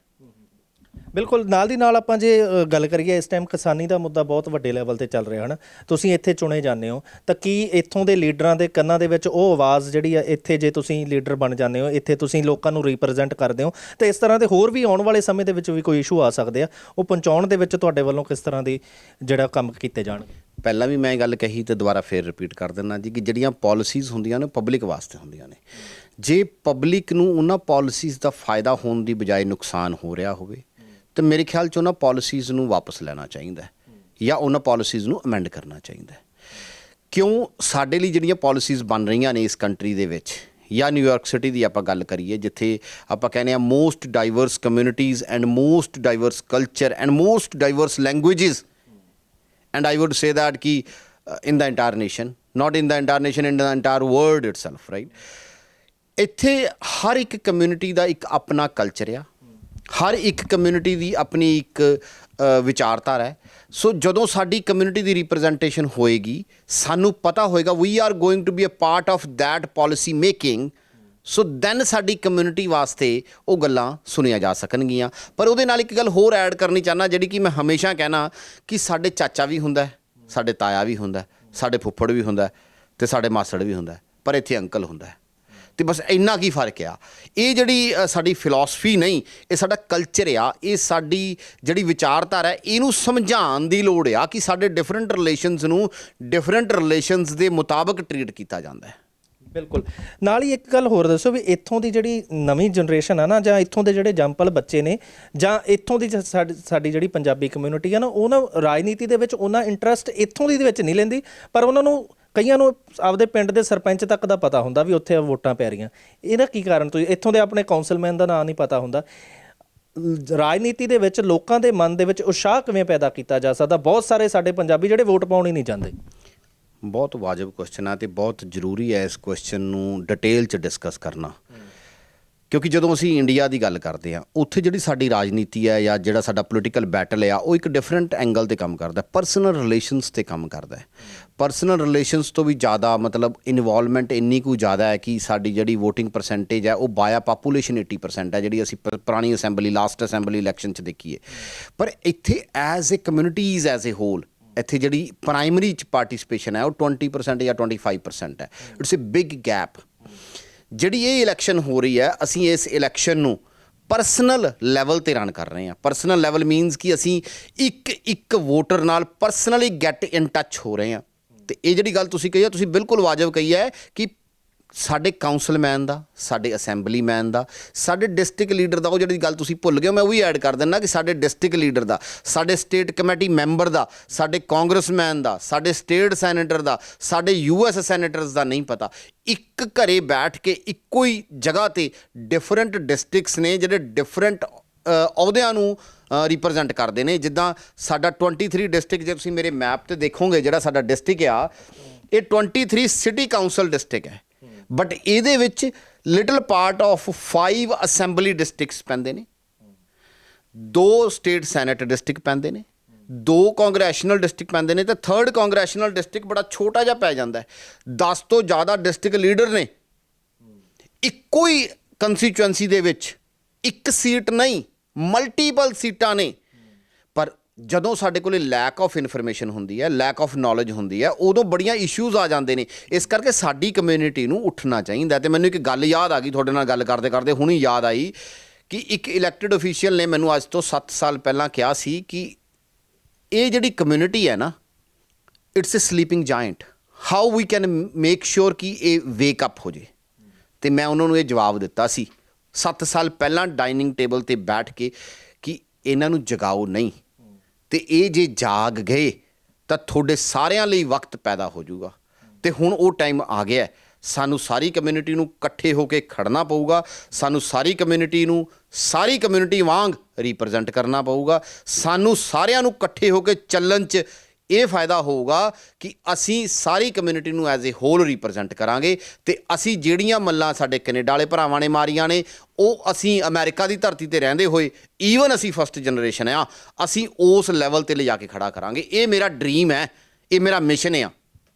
ਬਿਲਕੁਲ, ਨਾਲ ਦੀ ਨਾਲ ਆਪਾਂ ਜੇ ਗੱਲ ਕਰੀਏ, ਇਸ time ਕਿਸਾਨੀ ਦਾ ਮੁੱਦਾ ਬਹੁਤ ਵੱਡੇ ਲੈਵਲ ਤੇ ਚੱਲ ਰਿਹਾ ਹੈ ਨਾ। ਤੁਸੀਂ ਇੱਥੇ ਚੁਣੇ ਜਾਂਦੇ ਹੋ ਤਾਂ ਕੀ ਇੱਥੋਂ ਦੇ ਲੀਡਰਾਂ ਦੇ ਕੰਨਾਂ ਦੇ ਵਿੱਚ ਉਹ ਆਵਾਜ਼ ਜਿਹੜੀ ਆ, ਇੱਥੇ ਜੇ ਤੁਸੀਂ ਲੀਡਰ ਬਣ ਜਾਂਦੇ ਹੋ, ਇੱਥੇ ਤੁਸੀਂ ਲੋਕਾਂ ਨੂੰ ਰਿਪਰੈਜ਼ੈਂਟ ਕਰਦੇ ਹੋ, ਤਾਂ ਇਸ ਤਰ੍ਹਾਂ ਦੇ ਹੋਰ ਵੀ ਆਉਣ ਵਾਲੇ ਸਮੇਂ ਦੇ ਵਿੱਚ ਵੀ ਕੋਈ ਇਸ਼ੂ ਆ ਸਕਦੇ ਆ, ਉਹ ਪਹੁੰਚਾਉਣ ਦੇ ਵਿੱਚ ਤੁਹਾਡੇ ਵੱਲੋਂ ਕਿਸ ਤਰ੍ਹਾਂ ਦੀ ਜਿਹੜਾ ਕੰਮ ਕੀਤੇ ਜਾਣਗੇ?
ਪਹਿਲਾਂ ਵੀ ਮੈਂ ਇਹ ਗੱਲ ਕਹੀ ਤੇ ਦੁਬਾਰਾ ਫੇਰ ਰਿਪੀਟ ਕਰ ਦਿੰਦਾ ਜੀ ਕਿ ਜਿਹੜੀਆਂ ਪਾਲਿਸੀਜ਼ ਹੁੰਦੀਆਂ ਨੇ ਪਬਲਿਕ ਵਾਸਤੇ ਹੁੰਦੀਆਂ ਨੇ। ਜੇ ਪਬਲਿਕ ਨੂੰ ਉਹਨਾਂ ਪਾਲਿਸੀਜ਼ ਦਾ ਫਾਇਦਾ ਹੋਣ ਦੀ ਬਜਾਏ ਨੁਕਸਾਨ ਹੋ ਰਿਹਾ ਹੋਵੇ ਤਾਂ ਮੇਰੇ ਖਿਆਲ 'ਚ ਉਹਨਾਂ ਪਾਲਿਸੀਜ਼ ਨੂੰ ਵਾਪਸ ਲੈਣਾ ਚਾਹੀਦਾ ਜਾਂ ਉਹਨਾਂ ਪਾਲਿਸੀਜ਼ ਨੂੰ ਅਮੈਂਡ ਕਰਨਾ ਚਾਹੀਦਾ। ਕਿਉਂ ਸਾਡੇ ਲਈ ਜਿਹੜੀਆਂ ਪਾਲਿਸੀਜ਼ ਬਣ ਰਹੀਆਂ ਨੇ ਇਸ ਕੰਟਰੀ ਦੇ ਵਿੱਚ, ਜਾਂ ਨਿਊਯਾਰਕ ਸਿਟੀ ਦੀ ਆਪਾਂ ਗੱਲ ਕਰੀਏ, ਜਿੱਥੇ ਆਪਾਂ ਕਹਿੰਦੇ ਹਾਂ most diverse communities and most diverse culture and most diverse languages, and I would say that ki in the entire nation, not in the entire nation, in the entire world itself, right? ਇੱਥੇ ਹਰ ਇੱਕ community ਦਾ ਇੱਕ ਆਪਣਾ culture ਆ, ਹਰ ਇੱਕ community ਦੀ ਆਪਣੀ ਇੱਕ ਵਿਚਾਰਧਾਰਾ ਹੈ। ਸੋ ਜਦੋਂ ਸਾਡੀ ਕਮਿਊਨਿਟੀ ਦੀ ਰਿਪਰੈਜ਼ੈਂਟੇਸ਼ਨ ਹੋਏਗੀ, ਸਾਨੂੰ ਪਤਾ ਹੋਏਗਾ we are going to be a part of that policy making, so then ਸਾਡੀ ਕਮਿਊਨਿਟੀ ਵਾਸਤੇ ਉਹ ਗੱਲਾਂ ਸੁਣੀਆਂ ਜਾ ਸਕਣਗੀਆਂ। ਪਰ ਉਹਦੇ ਨਾਲ ਇੱਕ ਗੱਲ ਹੋਰ ਐਡ ਕਰਨੀ ਚਾਹੁੰਦਾ, ਜਿਹੜੀ ਕਿ ਮੈਂ ਹਮੇਸ਼ਾ ਕਹਿਣਾ ਕਿ ਸਾਡੇ ਚਾਚਾ ਵੀ ਹੁੰਦਾ, ਸਾਡੇ ਤਾਇਆ ਵੀ ਹੁੰਦਾ, ਸਾਡੇ ਫੁੱਫੜ ਵੀ ਹੁੰਦਾ ਅਤੇ ਸਾਡੇ ਮਾਸੜ ਵੀ ਹੁੰਦਾ, ਪਰ ਇੱਥੇ ਅੰਕਲ ਹੁੰਦਾ। ਅਤੇ ਬਸ ਇੰਨਾ ਕੀ ਫਰਕ ਆ। ਇਹ ਜਿਹੜੀ ਸਾਡੀ ਫਿਲੋਸਫੀ ਨਹੀਂ, ਇਹ ਸਾਡਾ ਕਲਚਰ ਆ, ਇਹ ਸਾਡੀ ਜਿਹੜੀ ਵਿਚਾਰਧਾਰਾ ਹੈ, ਇਹਨੂੰ ਸਮਝਾਉਣ ਦੀ ਲੋੜ ਆ ਕਿ ਸਾਡੇ ਡਿਫਰੈਂਟ ਰਿਲੇਸ਼ਨਸ ਨੂੰ ਡਿਫਰੈਂਟ ਰਿਲੇਸ਼ਨਸ ਦੇ ਮੁਤਾਬਕ ਟਰੀਟ ਕੀਤਾ ਜਾਂਦਾ ਹੈ।
ਬਿਲਕੁਲ, ਨਾਲ ਹੀ ਇੱਕ ਗੱਲ ਹੋਰ ਦੱਸੋ ਵੀ ਇੱਥੋਂ ਦੀ ਜਿਹੜੀ ਨਵੀਂ ਜਨਰੇਸ਼ਨ ਆ ਨਾ, ਜਾਂ ਇੱਥੋਂ ਦੇ ਜਿਹੜੇ ਜੰਪਲ ਬੱਚੇ ਨੇ, ਜਾਂ ਇੱਥੋਂ ਦੀ ਸਾਡੀ ਜਿਹੜੀ ਪੰਜਾਬੀ ਕਮਿਊਨਿਟੀ ਆ ਨਾ, ਉਹ ਨਾ ਰਾਜਨੀਤੀ ਦੇ ਵਿੱਚ ਉਹਨਾਂ ਇੰਟਰਸਟ ਇੱਥੋਂ ਦੀ ਦੇ ਵਿੱਚ ਨਹੀਂ ਲੈਂਦੀ, ਪਰ ਉਹਨਾਂ ਨੂੰ ਕਈਆਂ ਨੂੰ ਆਪਦੇ ਪਿੰਡ ਦੇ ਸਰਪੰਚ ਤੱਕ ਦਾ ਪਤਾ ਹੁੰਦਾ ਵੀ ਉੱਥੇ ਵੋਟਾਂ ਪੈ ਰਹੀਆਂ। ਇਹਦਾ ਕੀ ਕਾਰਨ? ਤੁਸੀਂ ਇੱਥੋਂ ਦੇ ਆਪਣੇ ਕੌਂਸਲਮੈਨ ਦਾ ਨਾਂ ਨਹੀਂ ਪਤਾ ਹੁੰਦਾ। ਰਾਜਨੀਤੀ ਦੇ ਵਿੱਚ ਲੋਕਾਂ ਦੇ ਮਨ ਦੇ ਵਿੱਚ ਉਤਸ਼ਾਹ ਕਿਵੇਂ ਪੈਦਾ ਕੀਤਾ ਜਾ ਸਕਦਾ? ਬਹੁਤ ਸਾਰੇ ਸਾਡੇ ਪੰਜਾਬੀ ਜਿਹੜੇ ਵੋਟ ਪਾਉਣ ਹੀ ਨਹੀਂ ਜਾਂਦੇ।
ਬਹੁਤ ਵਾਜਬ ਕੁਐਸਚਨ ਆ ਅਤੇ ਬਹੁਤ ਜ਼ਰੂਰੀ ਹੈ ਇਸ ਕੁਐਸਚਨ ਨੂੰ ਡਿਟੇਲ 'ਚ ਡਿਸਕਸ ਕਰਨਾ, ਕਿਉਂਕਿ ਜਦੋਂ ਅਸੀਂ ਇੰਡੀਆ ਦੀ ਗੱਲ ਕਰਦੇ ਹਾਂ, ਉੱਥੇ ਜਿਹੜੀ ਸਾਡੀ ਰਾਜਨੀਤੀ ਹੈ ਜਾਂ ਜਿਹੜਾ ਸਾਡਾ ਪੋਲੀਟੀਕਲ ਬੈਟਲ ਆ, ਉਹ ਇੱਕ ਡਿਫਰੈਂਟ ਐਂਗਲ 'ਤੇ ਕੰਮ ਕਰਦਾ, ਪਰਸਨਲ ਰਿਲੇਸ਼ਨਸ 'ਤੇ ਕੰਮ ਕਰਦਾ। ਪਰਸਨਲ ਰਿਲੇਸ਼ਨਸ ਤੋਂ ਵੀ ਜ਼ਿਆਦਾ ਮਤਲਬ ਇਨਵੋਲਵਮੈਂਟ ਇੰਨੀ ਕੁ ਜ਼ਿਆਦਾ ਹੈ ਕਿ ਸਾਡੀ ਜਿਹੜੀ ਵੋਟਿੰਗ ਪਰਸੈਂਟੇਜ ਹੈ ਉਹ ਬਾਇਆ ਪਾਪੂਲੇਸ਼ਨ 80% ਹੈ, ਜਿਹੜੀ ਅਸੀਂ ਪੁਰਾਣੀ ਅਸੈਂਬਲੀ ਲਾਸਟ ਅਸੈਂਬਲੀ ਇਲੈਕਸ਼ਨ 'ਚ ਦੇਖੀਏ। ਪਰ ਇੱਥੇ as a communities as a whole, ਇੱਥੇ ਜਿਹੜੀ ਪ੍ਰਾਇਮਰੀ 'ਚ ਪਾਰਟੀਸਪੇਸ਼ਨ ਹੈ ਉਹ 20% ਜਾਂ 25% ਹੈ। It's A big gap. ਜਿਹੜੀ ਇਹ ਇਲੈਕਸ਼ਨ ਹੋ ਰਹੀ ਹੈ, ਅਸੀਂ ਇਸ ਇਲੈਕਸ਼ਨ ਨੂੰ ਪਰਸਨਲ ਲੈਵਲ 'ਤੇ ਰਨ ਕਰ ਰਹੇ ਹਾਂ। ਪਰਸਨਲ ਲੈਵਲ ਮੀਨਸ ਕਿ ਅਸੀਂ ਇੱਕ ਵੋਟਰ ਨਾਲ ਪਰਸਨਲੀ ਗੈਟ ਇਨ ਟੱਚ ਹੋ ਰਹੇ ਹਾਂ। ਅਤੇ ਇਹ ਜਿਹੜੀ ਗੱਲ ਤੁਸੀਂ ਕਹੀ ਹੈ, ਤੁਸੀਂ ਬਿਲਕੁਲ ਵਾਜਬ ਕਹੀ ਹੈ ਕਿ ਸਾਡੇ ਕਾਉਂਸਲਮੈਨ ਦਾ, ਸਾਡੇ ਅਸੈਂਬਲੀਮੈਨ ਦਾ, ਸਾਡੇ ਡਿਸਟ੍ਰਿਕਟ ਲੀਡਰ ਦਾ, ਉਹ ਜਿਹੜੀ ਗੱਲ ਤੁਸੀਂ ਭੁੱਲ ਗਏ, ਮੈਂ ਉਹ ਵੀ ਐਡ ਕਰ ਦਿੰਦਾ ਕਿ ਸਾਡੇ ਡਿਸਟ੍ਰਿਕਟ ਲੀਡਰ ਦਾ, ਸਾਡੇ ਸਟੇਟ ਕਮੇਟੀ ਮੈਂਬਰ ਦਾ, ਸਾਡੇ ਕਾਂਗਰਸਮੈਨ ਦਾ, ਸਾਡੇ ਸਟੇਟ ਸੈਨੇਟਰ ਦਾ, ਸਾਡੇ US ਸੈਨੇਟਰਸ ਦਾ ਨਹੀਂ ਪਤਾ। ਇੱਕ ਘਰੇ ਬੈਠ ਕੇ ਇੱਕੋ ਹੀ ਜਗ੍ਹਾ 'ਤੇ ਡਿਫਰੈਂਟ ਡਿਸਟ੍ਰਿਕਟਸ ਨੇ ਜਿਹੜੇ ਡਿਫਰੈਂਟ ਅਹੁਦਿਆਂ ਨੂੰ ਰਿਪਰੈਜ਼ੈਂਟ ਕਰਦੇ ਨੇ। ਜਿੱਦਾਂ ਸਾਡਾ 23 ਡਿਸਟ੍ਰਿਕਟ, ਜੇ ਤੁਸੀਂ ਮੇਰੇ ਮੈਪ 'ਤੇ ਦੇਖੋਗੇ, ਜਿਹੜਾ ਸਾਡਾ ਡਿਸਟ੍ਰਿਕਟ ਆ, ਇਹ 23 ਸਿਟੀ ਕਾਊਂਸਲ ਡਿਸਟ੍ਰਿਕਟ ਹੈ, ਬਟ ਇਹਦੇ ਵਿੱਚ little part of 5 assembly districts ਪੈਂਦੇ ਨੇ, 2 ਸਟੇਟ ਸੈਨੇਟ ਡਿਸਟ੍ਰਿਕਟ ਪੈਂਦੇ ਨੇ, 2 ਕਾਂਗਰੈਸ਼ਨਲ ਡਿਸਟ੍ਰਿਕਟ ਪੈਂਦੇ ਨੇ, ਅਤੇ 3rd ਕਾਂਗਰੈਸ਼ਨਲ ਡਿਸਟ੍ਰਿਕਟ ਬੜਾ ਛੋਟਾ ਜਿਹਾ ਪੈ ਜਾਂਦਾ ਹੈ। 10 ਤੋਂ ਜ਼ਿਆਦਾ ਡਿਸਟ੍ਰਿਕਟ ਲੀਡਰ ਨੇ ਇੱਕੋ ਹੀ ਕੰਸਟੀਚੁਐਂਸੀ ਦੇ ਵਿੱਚ, ਇੱਕ ਸੀਟ ਨਹੀਂ, ਮਲਟੀਪਲ ਸੀਟਾਂ ਨੇ। ਪਰ ਜਦੋਂ ਸਾਡੇ ਕੋਲ ਲੈਕ ਆਫ ਇਨਫੋਰਮੇਸ਼ਨ ਹੁੰਦੀ ਹੈ, ਲੈਕ ਆਫ ਨੌਲੇਜ ਹੁੰਦੀ ਹੈ, ਉਦੋਂ ਬੜੀਆਂ ਇਸ਼ੂਜ਼ ਆ ਜਾਂਦੇ ਨੇ। ਇਸ ਕਰਕੇ ਸਾਡੀ ਕਮਿਊਨਿਟੀ ਨੂੰ ਉੱਠਣਾ ਚਾਹੀਦਾ। ਅਤੇ ਮੈਨੂੰ ਇੱਕ ਗੱਲ ਯਾਦ ਆ ਗਈ, ਤੁਹਾਡੇ ਨਾਲ ਗੱਲ ਕਰਦੇ ਕਰਦੇ ਹੁਣੀ ਯਾਦ ਆਈ ਕਿ ਇੱਕ ਇਲੈਕਟਡ ਅਫੀਸ਼ੀਅਲ ਨੇ ਮੈਨੂੰ ਅੱਜ ਤੋਂ 7 ਸਾਲ ਪਹਿਲਾਂ ਕਿਹਾ ਸੀ ਕਿ ਇਹ ਜਿਹੜੀ ਕਮਿਊਨਿਟੀ ਹੈ ਨਾ, it's a sleeping giant, how we can make sure ਕਿ ਇਹ ਵੇਕ ਅਪ ਹੋ ਜੇ। ਅਤੇ ਮੈਂ ਉਹਨਾਂ ਨੂੰ ਇਹ ਜਵਾਬ ਦਿੱਤਾ ਸੀ 7 ਸਾਲ ਪਹਿਲਾਂ ਡਾਈਨਿੰਗ ਟੇਬਲ 'ਤੇ ਬੈਠ ਕੇ ਕਿ ਇਹਨਾਂ ਨੂੰ ਜਗਾਓ ਨਹੀਂ, ਅਤੇ ਇਹ ਜੇ ਜਾਗ ਗਏ ਤਾਂ ਤੁਹਾਡੇ ਸਾਰਿਆਂ ਲਈ ਵਕਤ ਪੈਦਾ ਹੋ ਜਾਊਗਾ। ਅਤੇ ਹੁਣ ਉਹ ਟਾਈਮ ਆ ਗਿਆ, ਸਾਨੂੰ ਸਾਰੀ ਕਮਿਊਨਿਟੀ ਨੂੰ ਇਕੱਠੇ ਹੋ ਕੇ ਖੜਨਾ ਪਊਗਾ, ਸਾਨੂੰ ਸਾਰੀ ਕਮਿਊਨਿਟੀ ਵਾਂਗ ਰਿਪਰੈਜ਼ੈਂਟ ਕਰਨਾ ਪਊਗਾ, ਸਾਨੂੰ ਸਾਰਿਆਂ ਨੂੰ ਇਕੱਠੇ ਹੋ ਕੇ ਚੱਲਣ 'ਚ ਇਹ ਫਾਇਦਾ ਹੋਊਗਾ ਕਿ ਅਸੀਂ ਸਾਰੀ ਕਮਿਊਨਿਟੀ ਨੂੰ ਐਜ਼ ਏ ਹੋਲ ਰਿਪਰੈਜ਼ੈਂਟ ਕਰਾਂਗੇ ਤੇ ਅਸੀਂ ਜਿਹੜੀਆਂ ਮੱਲਾਂ ਸਾਡੇ ਕੈਨੇਡਾ ਵਾਲੇ ਭਰਾਵਾਂ ਨੇ ਮਾਰੀਆਂ ਨੇ ਉਹ ਅਸੀਂ ਅਮਰੀਕਾ ਦੀ ਧਰਤੀ ਤੇ ਰਹਿੰਦੇ ਹੋਏ ਈਵਨ ਅਸੀਂ ਫਸਟ ਜਨਰੇਸ਼ਨ ਆ, ਅਸੀਂ ਉਸ ਲੈਵਲ ਤੇ ਲਿਜਾ ਕੇ ਖੜਾ ਕਰਾਂਗੇ। ਇਹ ਮੇਰਾ ਡ੍ਰੀਮ ਹੈ, ਇਹ ਮੇਰਾ ਮਿਸ਼ਨ ਆ।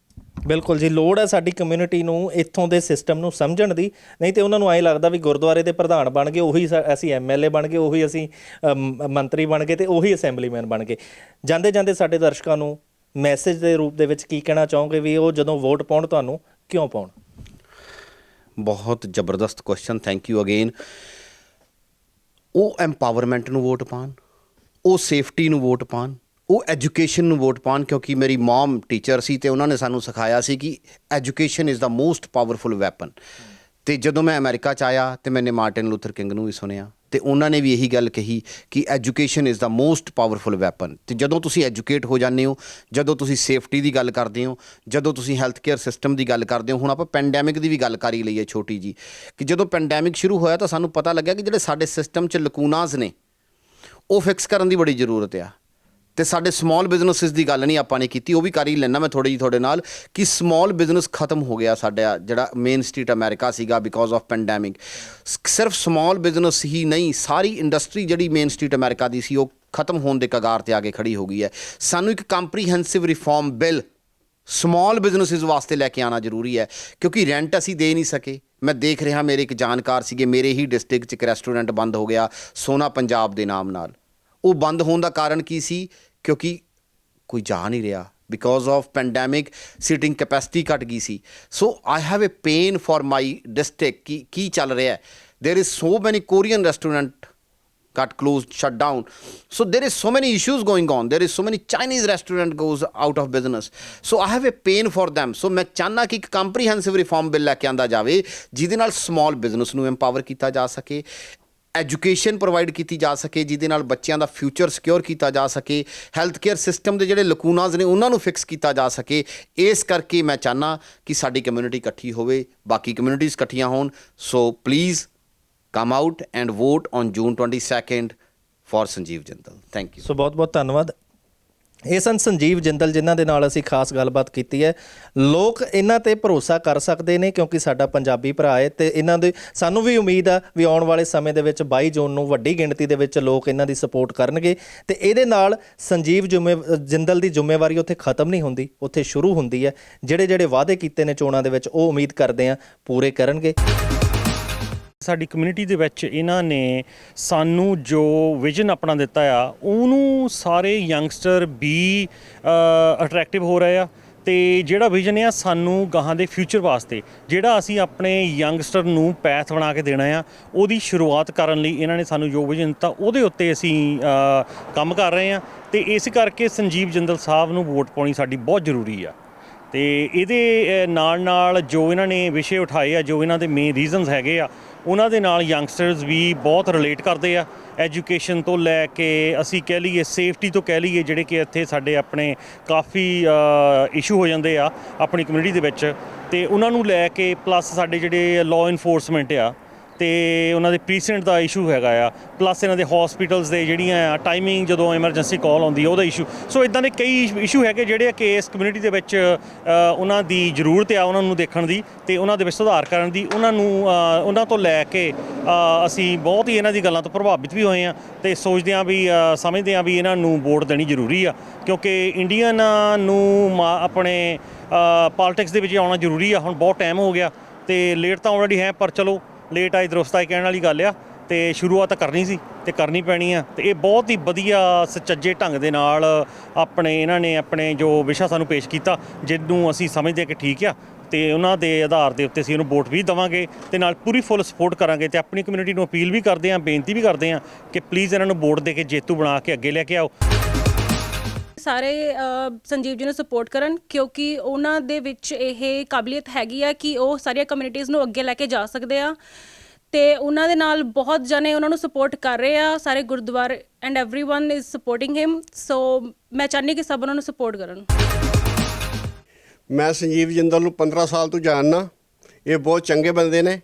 ਬਿਲਕੁਲ ਜੀ, ਲੋੜ ਹੈ ਸਾਡੀ ਕਮਿਊਨਿਟੀ ਨੂੰ ਇੱਥੋਂ ਦੇ ਸਿਸਟਮ ਨੂੰ ਸਮਝਣ ਦੀ, ਨਹੀਂ ਤੇ ਉਹਨਾਂ ਨੂੰ ਐਂ ਲੱਗਦਾ ਵੀ ਗੁਰਦੁਆਰੇ ਦੇ ਪ੍ਰਧਾਨ ਬਣ ਗਏ ਉਹੀ ਅਸੀਂ MLA ਬਣ ਗਏ, ਉਹੀ ਅਸੀਂ ਮੰਤਰੀ ਬਣ ਗਏ ਤੇ ਉਹੀ ਅਸੈਂਬਲੀਮੈਨ ਬਣ ਗਏ। ਜਾਂਦੇ ਜਾਂਦੇ ਸਾਡੇ ਦਰਸ਼ਕਾਂ ਨੂੰ ਮੈਸੇਜ ਦੇ ਰੂਪ ਦੇ ਵਿੱਚ ਕੀ ਕਹਿਣਾ ਚਾਹੋਗੇ ਵੀ ਉਹ ਜਦੋਂ ਵੋਟ ਪਾਉਣ ਤੁਹਾਨੂੰ ਕਿਉਂ ਪਾਉਣ?
ਬਹੁਤ ਜ਼ਬਰਦਸਤ ਕੁਐਸਚਨ, ਥੈਂਕ ਯੂ ਅਗੇਨ। ਉਹ ਐਮਪਾਵਰਮੈਂਟ ਨੂੰ ਵੋਟ ਪਾਉਣ, ਉਹ ਸੇਫਟੀ ਨੂੰ ਵੋਟ ਪਾਉਣ, ਉਹ ਐਜੂਕੇਸ਼ਨ ਨੂੰ ਵੋਟ ਪਾਉਣ, ਕਿਉਂਕਿ ਮੇਰੀ ਮਮ ਟੀਚਰ ਸੀ ਤੇ ਉਹਨਾਂ ਨੇ ਸਾਨੂੰ ਸਿਖਾਇਆ ਸੀ ਕਿ education is the most powerful weapon. ਤੇ ਜਦੋਂ ਮੈਂ ਅਮਰੀਕਾ 'ਚ ਆਇਆ ਤੇ ਮੈਨੇ ਮਾਰਟਿਨ ਲੂਥਰ ਕਿੰਗ ਨੂੰ ਵੀ ਸੁਣਿਆ ਤੇ ਉਹਨਾਂ ਨੇ ਵੀ ਇਹੀ ਗੱਲ ਕਹੀ ਕਿ education is the most powerful weapon. ਤੇ ਜਦੋਂ ਤੁਸੀਂ ਐਜੂਕੇਟ ਹੋ ਜਾਂਦੇ ਹੋ, ਜਦੋਂ ਤੁਸੀਂ ਸੇਫਟੀ ਦੀ ਗੱਲ ਕਰਦੇ ਹੋ, ਜਦੋਂ ਤੁਸੀਂ ਹੈਲਥ ਕੇਅਰ ਸਿਸਟਮ ਦੀ ਗੱਲ ਕਰਦੇ ਹੋ, ਹੁਣ ਆਪਾਂ ਪੈਂਡੈਮਿਕ ਦੀ ਵੀ ਗੱਲ ਕਰ ਹੀ ਲਈਏ ਛੋਟੀ ਜੀ, ਕਿ ਜਦੋਂ ਪੈਂਡੈਮਿਕ ਸ਼ੁਰੂ ਹੋਇਆ ਤਾਂ ਸਾਨੂੰ ਪਤਾ ਲੱਗਿਆ ਕਿ ਜਿਹੜੇ ਸਾਡੇ ਸਿਸਟਮ 'ਚ ਲਕੂਨਾਜ਼ ਨੇ ਉਹ ਫਿਕਸ ਕਰਨ ਦੀ ਬੜੀ ਜ਼ਰੂਰਤ ਆ। ਤੇ ਸਾਡੇ ਸਮਾਲ ਬਿਜ਼ਨਸਿਸ ਦੀ ਗੱਲ ਨਹੀਂ ਆਪਾਂ ਨੇ ਕੀਤੀ, ਉਹ ਵੀ ਕਰ ਹੀ ਲੈਣਾ ਮੈਂ ਥੋੜ੍ਹੀ ਜਿਹੀ ਤੁਹਾਡੇ ਨਾਲ, ਕਿ ਸਮਾਲ ਬਿਜ਼ਨਸ ਖਤਮ ਹੋ ਗਿਆ ਸਾਡਾ ਜਿਹੜਾ ਮੇਨ ਸਟਰੀਟ ਅਮਰੀਕਾ ਸੀਗਾ ਬਿਕੋਜ਼ ਆਫ ਪੈਂਡੈਮਿਕ। ਸਿਰਫ ਸਮਾਲ ਬਿਜ਼ਨਸ ਹੀ ਨਹੀਂ, ਸਾਰੀ ਇੰਡਸਟਰੀ ਜਿਹੜੀ ਮੇਨ ਸਟਰੀਟ ਅਮਰੀਕਾ ਦੀ ਸੀ ਉਹ ਖਤਮ ਹੋਣ ਦੇ ਕਗਾਰ ਤੇ ਆ ਕੇ ਖੜੀ ਹੋ ਗਈ ਹੈ। ਸਾਨੂੰ ਇੱਕ comprehensive reform bill small businesses ਵਾਸਤੇ ਲੈ ਕੇ ਆਉਣਾ ਜ਼ਰੂਰੀ ਹੈ, ਕਿਉਂਕਿ ਰੈਂਟ ਅਸੀਂ ਦੇ ਨਹੀਂ ਸਕੇ। ਮੈਂ ਦੇਖ ਰਿਹਾ ਮੇਰੇ ਇੱਕ ਜਾਣਕਾਰ ਸੀਗੇ, ਮੇਰੇ ਹੀ ਡਿਸਟ੍ਰਿਕਟ 'ਚ ਇੱਕ ਰੈਸਟੋਰੈਂਟ ਬੰਦ ਹੋ ਗਿਆ ਸੋਨਾ ਪੰਜਾਬ ਦੇ ਨਾਮ ਨਾਲ। ਉਹ ਬੰਦ ਹੋਣ ਦਾ ਕਾਰਨ ਕੀ ਸੀ? ਕਿਉਂਕਿ ਕੋਈ ਜਾ ਨਹੀਂ ਰਿਹਾ, because of pandemic seating capacity ਘਟ ਗਈ ਸੀ। So I have a pain for my district ਕਿ ਕੀ ਚੱਲ ਰਿਹਾ। There is so many Korean restaurant got closed, shut down. So there is so many issues going on. There is so many Chinese restaurant goes out of business. So I have a pain for them. So ਮੈਂ ਚਾਹੁੰਦਾ ਕਿ ਇੱਕ comprehensive reform bill ਲੈ ਕੇ ਆਂਦਾ ਜਾਵੇ ਜਿਹਦੇ ਨਾਲ small business ਨੂੰ ਐਮਪਾਵਰ ਕੀਤਾ ਜਾ ਸਕੇ, ਐਜੂਕੇਸ਼ਨ ਪ੍ਰੋਵਾਈਡ ਕੀਤੀ ਜਾ ਸਕੇ, ਜਿਹਦੇ ਨਾਲ ਬੱਚਿਆਂ ਦਾ ਫਿਊਚਰ ਸਿਕਿਉਰ ਕੀਤਾ ਜਾ ਸਕੇ, ਹੈਲਥ ਕੇਅਰ ਸਿਸਟਮ ਦੇ ਜਿਹੜੇ ਲਕੂਨਾਜ਼ ਨੇ ਉਹਨਾਂ ਨੂੰ ਫਿਕਸ ਕੀਤਾ ਜਾ ਸਕੇ। ਇਸ ਕਰਕੇ ਮੈਂ ਚਾਹੁੰਦਾ ਕਿ ਸਾਡੀ ਕਮਿਊਨਿਟੀ ਇਕੱਠੀ ਹੋਵੇ, ਬਾਕੀ ਕਮਿਊਨਿਟੀਜ਼ ਇਕੱਠੀਆਂ ਹੋਣ। So please come out and vote on June 22nd for Sanjeev Jindal. Thank you.
So ਬਹੁਤ ਬਹੁਤ ਧੰਨਵਾਦ। ਇਹ ਸਨ ਸੰਜੀਵ ਜਿੰਦਲ ਜਿਨ੍ਹਾਂ ਦੇ ਨਾਲ ਅਸੀਂ ਖਾਸ ਗੱਲਬਾਤ ਕੀਤੀ ਹੈ। ਲੋਕ ਇਹਨਾਂ ਤੇ ਭਰੋਸਾ ਕਰ ਸਕਦੇ ਨੇ ਕਿਉਂਕਿ ਸਾਡਾ ਪੰਜਾਬੀ ਭਰਾ ਹੈ ਤੇ ਇਹਨਾਂ ਦੇ ਸਾਨੂੰ ਵੀ ਉਮੀਦ ਆ ਵੀ ਆਉਣ ਵਾਲੇ ਸਮੇਂ ਦੇ ਵਿੱਚ 22 ਜੂਨ ਨੂੰ ਵੱਡੀ ਗਿਣਤੀ ਦੇ ਵਿੱਚ ਲੋਕ ਇਹਨਾਂ ਦੀ ਸਪੋਰਟ ਕਰਨਗੇ ਤੇ ਇਹਦੇ ਨਾਲ ਸੰਜੀਵ ਜਿੰਦਲ ਦੀ ਜ਼ਿੰਮੇਵਾਰੀ ਉੱਥੇ ਖਤਮ ਨਹੀਂ ਹੁੰਦੀ, ਉੱਥੇ ਸ਼ੁਰੂ ਹੁੰਦੀ ਹੈ। ਜਿਹੜੇ ਵਾਅਦੇ ਕੀਤੇ ਨੇ ਚੋਣਾਂ ਦੇ ਵਿੱਚ ਉਹ ਉਮੀਦ ਕਰਦੇ ਆ ਪੂਰੇ ਕਰਨਗੇ।
ਸਾਡੀ ਕਮਿਊਨਿਟੀ ਦੇ ਵਿੱਚ ਇਹਨਾਂ ਨੇ ਸਾਨੂੰ ਜੋ ਵਿਜ਼ਨ ਆਪਣਾ ਦਿੱਤਾ ਆ ਉਹਨੂੰ ਸਾਰੇ ਯੰਗਸਟਰ ਵੀ ਅਟਰੈਕਟਿਵ ਹੋ ਰਹੇ ਆ ਤੇ ਜਿਹੜਾ ਵਿਜ਼ਨ ਆ ਸਾਨੂੰ ਗਾਹਾਂ ਦੇ ਫਿਊਚਰ ਵਾਸਤੇ ਜਿਹੜਾ ਅਸੀਂ ਆਪਣੇ ਯੰਗਸਟਰ ਨੂੰ ਪੈਥ ਬਣਾ ਕੇ ਦੇਣਾ ਆ ਉਹਦੀ ਸ਼ੁਰੂਆਤ ਕਰਨ ਲਈ ਇਹਨਾਂ ਨੇ ਸਾਨੂੰ ਜੋ ਵਿਜ਼ਨ ਦਿੱਤਾ ਉਹਦੇ ਉੱਤੇ ਅਸੀਂ ਕੰਮ ਕਰ ਰਹੇ ਆ ਤੇ ਇਸ ਕਰਕੇ ਸੰਜੀਵ ਜਿੰਦਲ ਸਾਹਿਬ ਨੂੰ ਵੋਟ ਪਾਉਣੀ ਸਾਡੀ ਬਹੁਤ ਜ਼ਰੂਰੀ ਆ। ਤੇ ਇਹਦੇ ਨਾਲ ਜੋ ਇਹਨਾਂ ਨੇ ਵਿਸ਼ੇ ਉਠਾਏ ਆ, ਜੋ ਇਹਨਾਂ ਦੇ ਮੇਨ ਰੀਜ਼ਨਸ ਹੈਗੇ ਆ, ਉਹਨਾਂ ਦੇ ਨਾਲ ਯੰਗਸਟਰਸ ਵੀ ਬਹੁਤ ਰਿਲੇਟ ਕਰਦੇ ਆ। ਐਜੂਕੇਸ਼ਨ ਤੋਂ ਲੈ ਕੇ ਅਸੀਂ ਕਹਿ ਲਈਏ ਸੇਫਟੀ ਤੋਂ ਕਹਿ ਲਈਏ ਜਿਹੜੇ ਕਿ ਇੱਥੇ ਸਾਡੇ ਆਪਣੇ ਕਾਫੀ ਇਸ਼ੂ ਹੋ ਜਾਂਦੇ ਆ ਆਪਣੀ ਕਮਿਊਨਿਟੀ ਦੇ ਵਿੱਚ ਤੇ ਉਹਨਾਂ ਨੂੰ ਲੈ ਕੇ ਪਲੱਸ ਸਾਡੇ ਜਿਹੜੇ ਲਾਅ ਇਨਫੋਰਸਮੈਂਟ ਆ ਤੇ ਉਹਨਾਂ ਦੇ ਪ੍ਰੀਸੈਂਟ ਦਾ ਇਸ਼ੂ ਹੈਗਾ ਆ, ਪਲੱਸ ਇਹਨਾਂ ਦੇ ਹਸਪੀਟਲਸ ਦੇ ਜਿਹੜੀਆਂ ਆ ਟਾਈਮਿੰਗ ਜਦੋਂ ਐਮਰਜੈਂਸੀ ਕਾਲ ਆਉਂਦੀ ਉਹਦਾ ਇਸ਼ੂ। ਸੋ ਇਦਾਂ ਦੇ ਕਈ ਇਸ਼ੂ ਹੈਗੇ ਜਿਹੜੇ ਕਿ ਇਸ ਕਮਿਊਨਿਟੀ ਦੇ ਵਿੱਚ ਉਹਨਾਂ ਦੀ ਜ਼ਰੂਰਤ ਆ ਉਹਨਾਂ ਨੂੰ ਦੇਖਣ ਦੀ ਤੇ ਉਹਨਾਂ ਦੇ ਵਿੱਚ ਸੁਧਾਰ ਕਰਨ ਦੀ। ਉਹਨਾਂ ਤੋਂ ਲੈ ਕੇ ਅਸੀਂ ਬਹੁਤ ਹੀ ਇਹਨਾਂ ਦੀ ਗੱਲਾਂ ਤੋਂ ਪ੍ਰਭਾਵਿਤ ਵੀ ਹੋਏ ਆ ਤੇ ਸੋਚਦੇ ਹਾਂ ਵੀ ਸਮਝਦੇ ਹਾਂ ਵੀ ਇਹਨਾਂ ਨੂੰ ਵੋਟ ਦੇਣੀ ਜ਼ਰੂਰੀ ਆ ਕਿਉਂਕਿ ਇੰਡੀਅਨ ਨੂੰ ਆਪਣੇ ਪੋਲਿਟਿਕਸ ਦੇ ਵਿੱਚ ਆਉਣਾ ਜ਼ਰੂਰੀ ਆ। ਹੁਣ ਬਹੁਤ ਟਾਈਮ ਹੋ ਗਿਆ ਤੇ ਲੇਟ ਤਾਂ ਆਲਰੇਡੀ ਹੈ ਪਰ ਚਲੋ ਲੇਟ ਆਈ ਦਰੁਸਤ ਆਈ ਕਹਿਣ ਵਾਲੀ ਗੱਲ ਆ ਤੇ ਸ਼ੁਰੂਆਤ ਤਾਂ ਕਰਨੀ ਸੀ ਤੇ ਕਰਨੀ ਪੈਣੀ ਆ ਤੇ ਇਹ ਬਹੁਤ ਹੀ ਵਧੀਆ ਸੁਚੱਜੇ ਢੰਗ ਦੇ ਨਾਲ ਇਹਨਾਂ ਨੇ ਆਪਣੇ ਜੋ ਵਿਸ਼ਾ ਸਾਨੂੰ ਪੇਸ਼ ਕੀਤਾ ਜਿਹਨੂੰ ਅਸੀਂ ਸਮਝਦੇ ਕਿ ਠੀਕ ਆ ਤੇ ਉਹਨਾਂ ਦੇ ਆਧਾਰ ਦੇ ਉੱਤੇ ਅਸੀਂ ਉਹਨੂੰ ਵੋਟ ਵੀ ਦੇਵਾਂਗੇ ਤੇ ਨਾਲ ਪੂਰੀ ਫੁੱਲ ਸਪੋਰਟ ਕਰਾਂਗੇ ਤੇ ਆਪਣੀ ਕਮਿਊਨਿਟੀ ਨੂੰ ਅਪੀਲ ਵੀ ਕਰਦੇ ਹਾਂ, ਬੇਨਤੀ ਵੀ ਕਰਦੇ ਹਾਂ ਕਿ ਪਲੀਜ਼ ਇਹਨਾਂ ਨੂੰ ਵੋਟ ਦੇ ਕੇ ਜੇਤੂ ਬਣਾ ਕੇ ਅੱਗੇ ਲੈ ਕੇ ਆਓ।
ਸਾਰੇ ਸੰਜੀਵ ਜੀ ਨੂੰ ਸਪੋਰਟ ਕਰਨ ਕਿਉਂਕਿ ਉਹਨਾਂ ਦੇ ਵਿੱਚ ਇਹ ਕਾਬਲੀਅਤ ਹੈਗੀ ਆ ਕਿ ਉਹ ਸਾਰੀਆਂ ਕਮਿਊਨਿਟੀਜ਼ ਨੂੰ ਅੱਗੇ ਲੈ ਕੇ ਜਾ ਸਕਦੇ ਆ ਤੇ ਉਹਨਾਂ ਦੇ ਨਾਲ ਬਹੁਤ ਜਣੇ ਉਹਨਾਂ ਨੂੰ ਸਪੋਰਟ ਕਰ ਰਹੇ ਆ। ਸਾਰੇ ਗੁਰਦੁਆਰੇ ਐਂਡ ਐਵਰੀਵਨ ਇਜ਼ ਸਪੋਰਟਿੰਗ ਹਿਮ। ਸੋ ਮੈਂ ਚਾਹੁੰਦੀ ਕਿ ਸਭ ਉਹਨਾਂ ਨੂੰ ਸਪੋਰਟ ਕਰਨ।
ਮੈਂ ਸੰਜੀਵ ਜਿੰਦਲ ਨੂੰ 15 ਸਾਲ ਤੋਂ ਜਾਣਦਾ। ਇਹ ਬਹੁਤ ਚੰਗੇ ਬੰਦੇ ਨੇ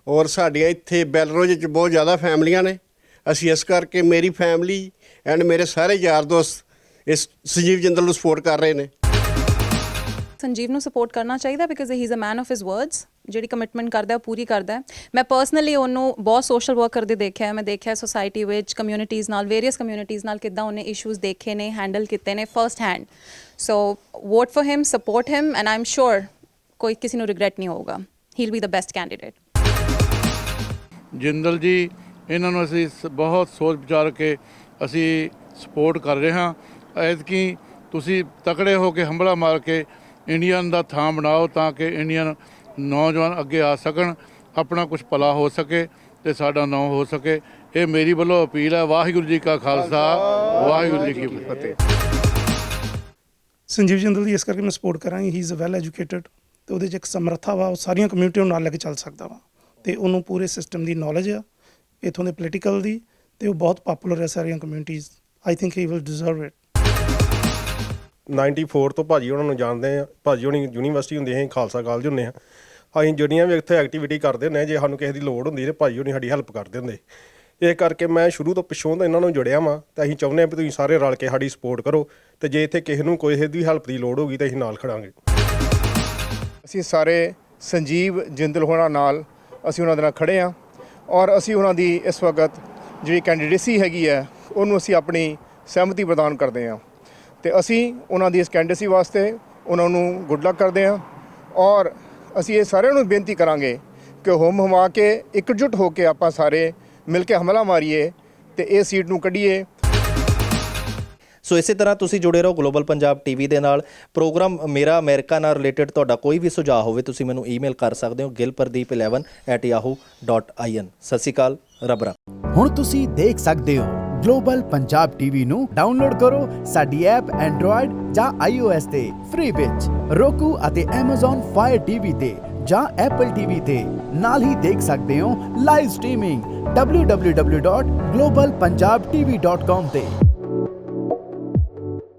ਔਰ ਸਾਡੀਆਂ ਇੱਥੇ ਬੈਲਰੋਜ 'ਚ ਬਹੁਤ ਜ਼ਿਆਦਾ ਫੈਮਲੀਆਂ ਨੇ। ਅਸੀਂ ਇਸ ਕਰਕੇ ਮੇਰੀ ਫੈਮਲੀ ਐਂਡ ਮੇਰੇ ਸਾਰੇ ਯਾਰ ਦੋਸਤ ਇਸ ਸੰਜੀਵ ਜਿੰਦਲ ਨੂੰ ਸਪੋਰਟ ਕਰ ਰਹੇ ਨੇ।
ਸੰਜੀਵ ਨੂੰ ਸਪੋਰਟ ਕਰਨਾ ਚਾਹੀਦਾ because he is a man of his words. ਜਿਹੜੀ ਕਮਿਟਮੈਂਟ ਕਰਦਾ ਉਹ ਪੂਰੀ ਕਰਦਾ ਹੈ। ਮੈਂ ਪਰਸਨਲੀ ਉਹਨੂੰ ਬਹੁਤ ਸੋਸ਼ਲ ਵਰਕ ਕਰਦੇ ਦੇਖਿਆ। ਮੈਂ ਦੇਖਿਆ ਸੋਸਾਇਟੀ ਵਿੱਚ ਕਮਿਊਨਿਟੀਜ਼ ਨਾਲ, ਵੇਰੀਅਸ ਕਮਿਊਨਿਟੀਜ਼ ਨਾਲ ਕਿੱਦਾਂ ਉਹਨੇ ਇਸ਼ੂਜ਼ ਦੇਖੇ ਨੇ, ਹੈਂਡਲ ਕੀਤੇ ਨੇ first hand. So vote for him, support him and I am sure ਕੋਈ ਕਿਸੇ ਨੂੰ ਰਿਗਰੈਟ ਨਹੀਂ ਹੋਊਗਾ। He will be the best candidate.
Jindal ji ਇਹਨਾਂ ਨੂੰ ਅਸੀਂ ਬਹੁਤ ਸੋਚ ਵਿਚਾਰ ਕੇ ਅਸੀਂ ਸਪੋਰਟ ਕਰ ਰਹੇ ਹਾਂ। ਐਤਕੀ ਤੁਸੀਂ ਤਕੜੇ ਹੋ ਕੇ ਹੰਭਲਾ ਮਾਰ ਕੇ ਇੰਡੀਅਨ ਦਾ ਥਾਂ ਬਣਾਓ ਤਾਂ ਕਿ ਇੰਡੀਅਨ ਨੌਜਵਾਨ ਅੱਗੇ ਆ ਸਕਣ, ਆਪਣਾ ਕੁਝ ਭਲਾ ਹੋ ਸਕੇ ਤੇ ਸਾਡਾ ਨਾਂ ਹੋ ਸਕੇ। ਇਹ ਮੇਰੀ ਵੱਲੋਂ ਅਪੀਲ ਹੈ। ਵਾਹਿਗੁਰੂ ਜੀ ਕਾ ਖਾਲਸਾ, ਵਾਹਿਗੁਰੂ ਜੀ ਕੀ ਫਤਿਹ।
ਸੰਜੀਵ ਜਿੰਦਲ ਦੀ ਇਸ ਕਰਕੇ ਮੈਂ ਸਪੋਰਟ ਕਰਾਂਗੀ। ਹੀ ਇਜ਼ ਵੈਲ ਐਜੂਕੇਟਡ ਅਤੇ ਉਹਦੇ 'ਚ ਇੱਕ ਸਮਰੱਥਾ ਵਾ, ਉਹ ਸਾਰੀਆਂ ਕਮਿਊਨਿਟੀਆਂ ਨੂੰ ਨਾਲ ਲੈ ਕੇ ਚੱਲ ਸਕਦਾ ਵਾ ਅਤੇ ਉਹਨੂੰ ਪੂਰੇ ਸਿਸਟਮ ਦੀ ਨੌਲੇਜ ਆ, ਇੱਥੋਂ ਦੇ ਪੋਲੀਟੀਕਲ ਦੀ, ਅਤੇ ਉਹ ਬਹੁਤ ਪਾਪੂਲਰ ਹੈ ਸਾਰੀਆਂ communities. I think he will deserve it.
94 ਤੋਂ ਭਾਜੀ ਉਹਨਾਂ ਨੂੰ ਜਾਣਦੇ ਆ। ਭਾਜੀ ਹੋਣੀ ਯੂਨੀਵਰਸਿਟੀ ਹੁੰਦੀ, ਅਸੀਂ ਖਾਲਸਾ ਕਾਲਜ ਹੁੰਦੇ ਹਾਂ। ਅਸੀਂ ਜਿਹੜੀਆਂ ਵੀ ਇੱਥੇ ਐਕਟੀਵਿਟੀ ਕਰਦੇ ਹੁੰਦੇ ਹਾਂ, ਜੇ ਸਾਨੂੰ ਕਿਸੇ ਦੀ ਲੋੜ ਹੁੰਦੀ ਤਾਂ ਭਾਜੀ ਹੋਣੀ ਸਾਡੀ ਹੈਲਪ ਕਰਦੇ ਹੁੰਦੇ। ਇਹ ਕਰਕੇ ਮੈਂ ਸ਼ੁਰੂ ਤੋਂ ਪਿੱਛੋਂ ਤੋਂ ਇਹਨਾਂ ਨੂੰ ਜੁੜਿਆ ਵਾਂ ਅਤੇ ਅਸੀਂ ਚਾਹੁੰਦੇ ਹਾਂ ਵੀ ਤੁਸੀਂ ਸਾਰੇ ਰਲ ਕੇ ਸਾਡੀ ਸਪੋਰਟ ਕਰੋ ਅਤੇ ਜੇ ਇੱਥੇ ਕਿਸੇ ਨੂੰ ਕੋਈ ਦੀ ਹੈਲਪ ਦੀ ਲੋੜ ਹੋਊਗੀ ਤਾਂ ਅਸੀਂ ਨਾਲ ਖੜਾਂਗੇ।
ਅਸੀਂ ਸਾਰੇ ਸੰਜੀਵ ਜਿੰਦਲ ਹੋਣਾ ਨਾਲ ਅਸੀਂ ਉਹਨਾਂ ਦੇ ਨਾਲ ਖੜ੍ਹੇ ਹਾਂ ਔਰ ਅਸੀਂ ਉਹਨਾਂ ਦੀ ਇਸ ਵਕਤ ਜਿਹੜੀ ਕੈਂਡੀਡੇਸੀ ਹੈਗੀ ਹੈ ਉਹਨੂੰ ਅਸੀਂ ਆਪਣੀ ਸਹਿਮਤੀ ਪ੍ਰਦਾਨ ਕਰਦੇ ਹਾਂ ਅਤੇ ਅਸੀਂ ਉਹਨਾਂ ਦੀ ਇਸ ਕੈਂਡੀਡੇਸੀ ਵਾਸਤੇ ਉਹਨਾਂ ਨੂੰ ਗੁੱਡ ਲੱਕ ਕਰਦੇ ਹਾਂ ਔਰ ਅਸੀਂ ਇਹ ਸਾਰਿਆਂ ਨੂੰ ਬੇਨਤੀ ਕਰਾਂਗੇ ਕਿ ਹੁਮ ਹੁਮਾ ਕੇ ਇਕਜੁੱਟ ਹੋ ਕੇ ਆਪਾਂ ਸਾਰੇ ਮਿਲ ਕੇ ਹਮਲਾ ਮਾਰੀਏ ਅਤੇ ਇਹ ਸੀਟ ਨੂੰ ਕੱਢੀਏ।
ਸੋ ਇਸੇ ਤਰ੍ਹਾਂ ਤੁਸੀਂ ਜੁੜੇ ਰਹੋ ਗਲੋਬਲ ਪੰਜਾਬ ਟੀਵੀ ਦੇ ਨਾਲ। ਪ੍ਰੋਗਰਾਮ ਮੇਰਾ ਅਮਰੀਕਾ ਨਾਲ ਰਿਲੇਟਡ ਤੁਹਾਡਾ ਕੋਈ ਵੀ ਸੁਝਾਅ ਹੋਵੇ ਤੁਸੀਂ ਮੈਨੂੰ ਈਮੇਲ ਕਰ ਸਕਦੇ ਹੋ gilpardeep11@yahoo.in। ਸਤਿ ਸ਼੍ਰੀ ਅਕਾਲ, ਰੱਬ ਰੱਖਾ।
ਹੁਣ ਤੁਸੀਂ ਦੇਖ ਸਕਦੇ ਹੋ ਗਲੋਬਲ ਪੰਜਾਬ ਟੀਵੀ ਨੂੰ ਡਾਊਨਲੋਡ ਕਰੋ ਸਾਡੀ ਐਪ ਐਂਡਰੋਇਡ ਜਾਂ iOS ਤੇ ਫ੍ਰੀ ਵਿੱਚ, roku ਅਤੇ Amazon Fire TV ਤੇ ਜਾਂ Apple TV ਤੇ। ਨਾਲ ਹੀ ਦੇਖ ਸਕਦੇ ਹੋ ਲਾਈਵ ਸਟ੍ਰੀਮਿੰਗ www.globalpunjabtv.com ਤੇ।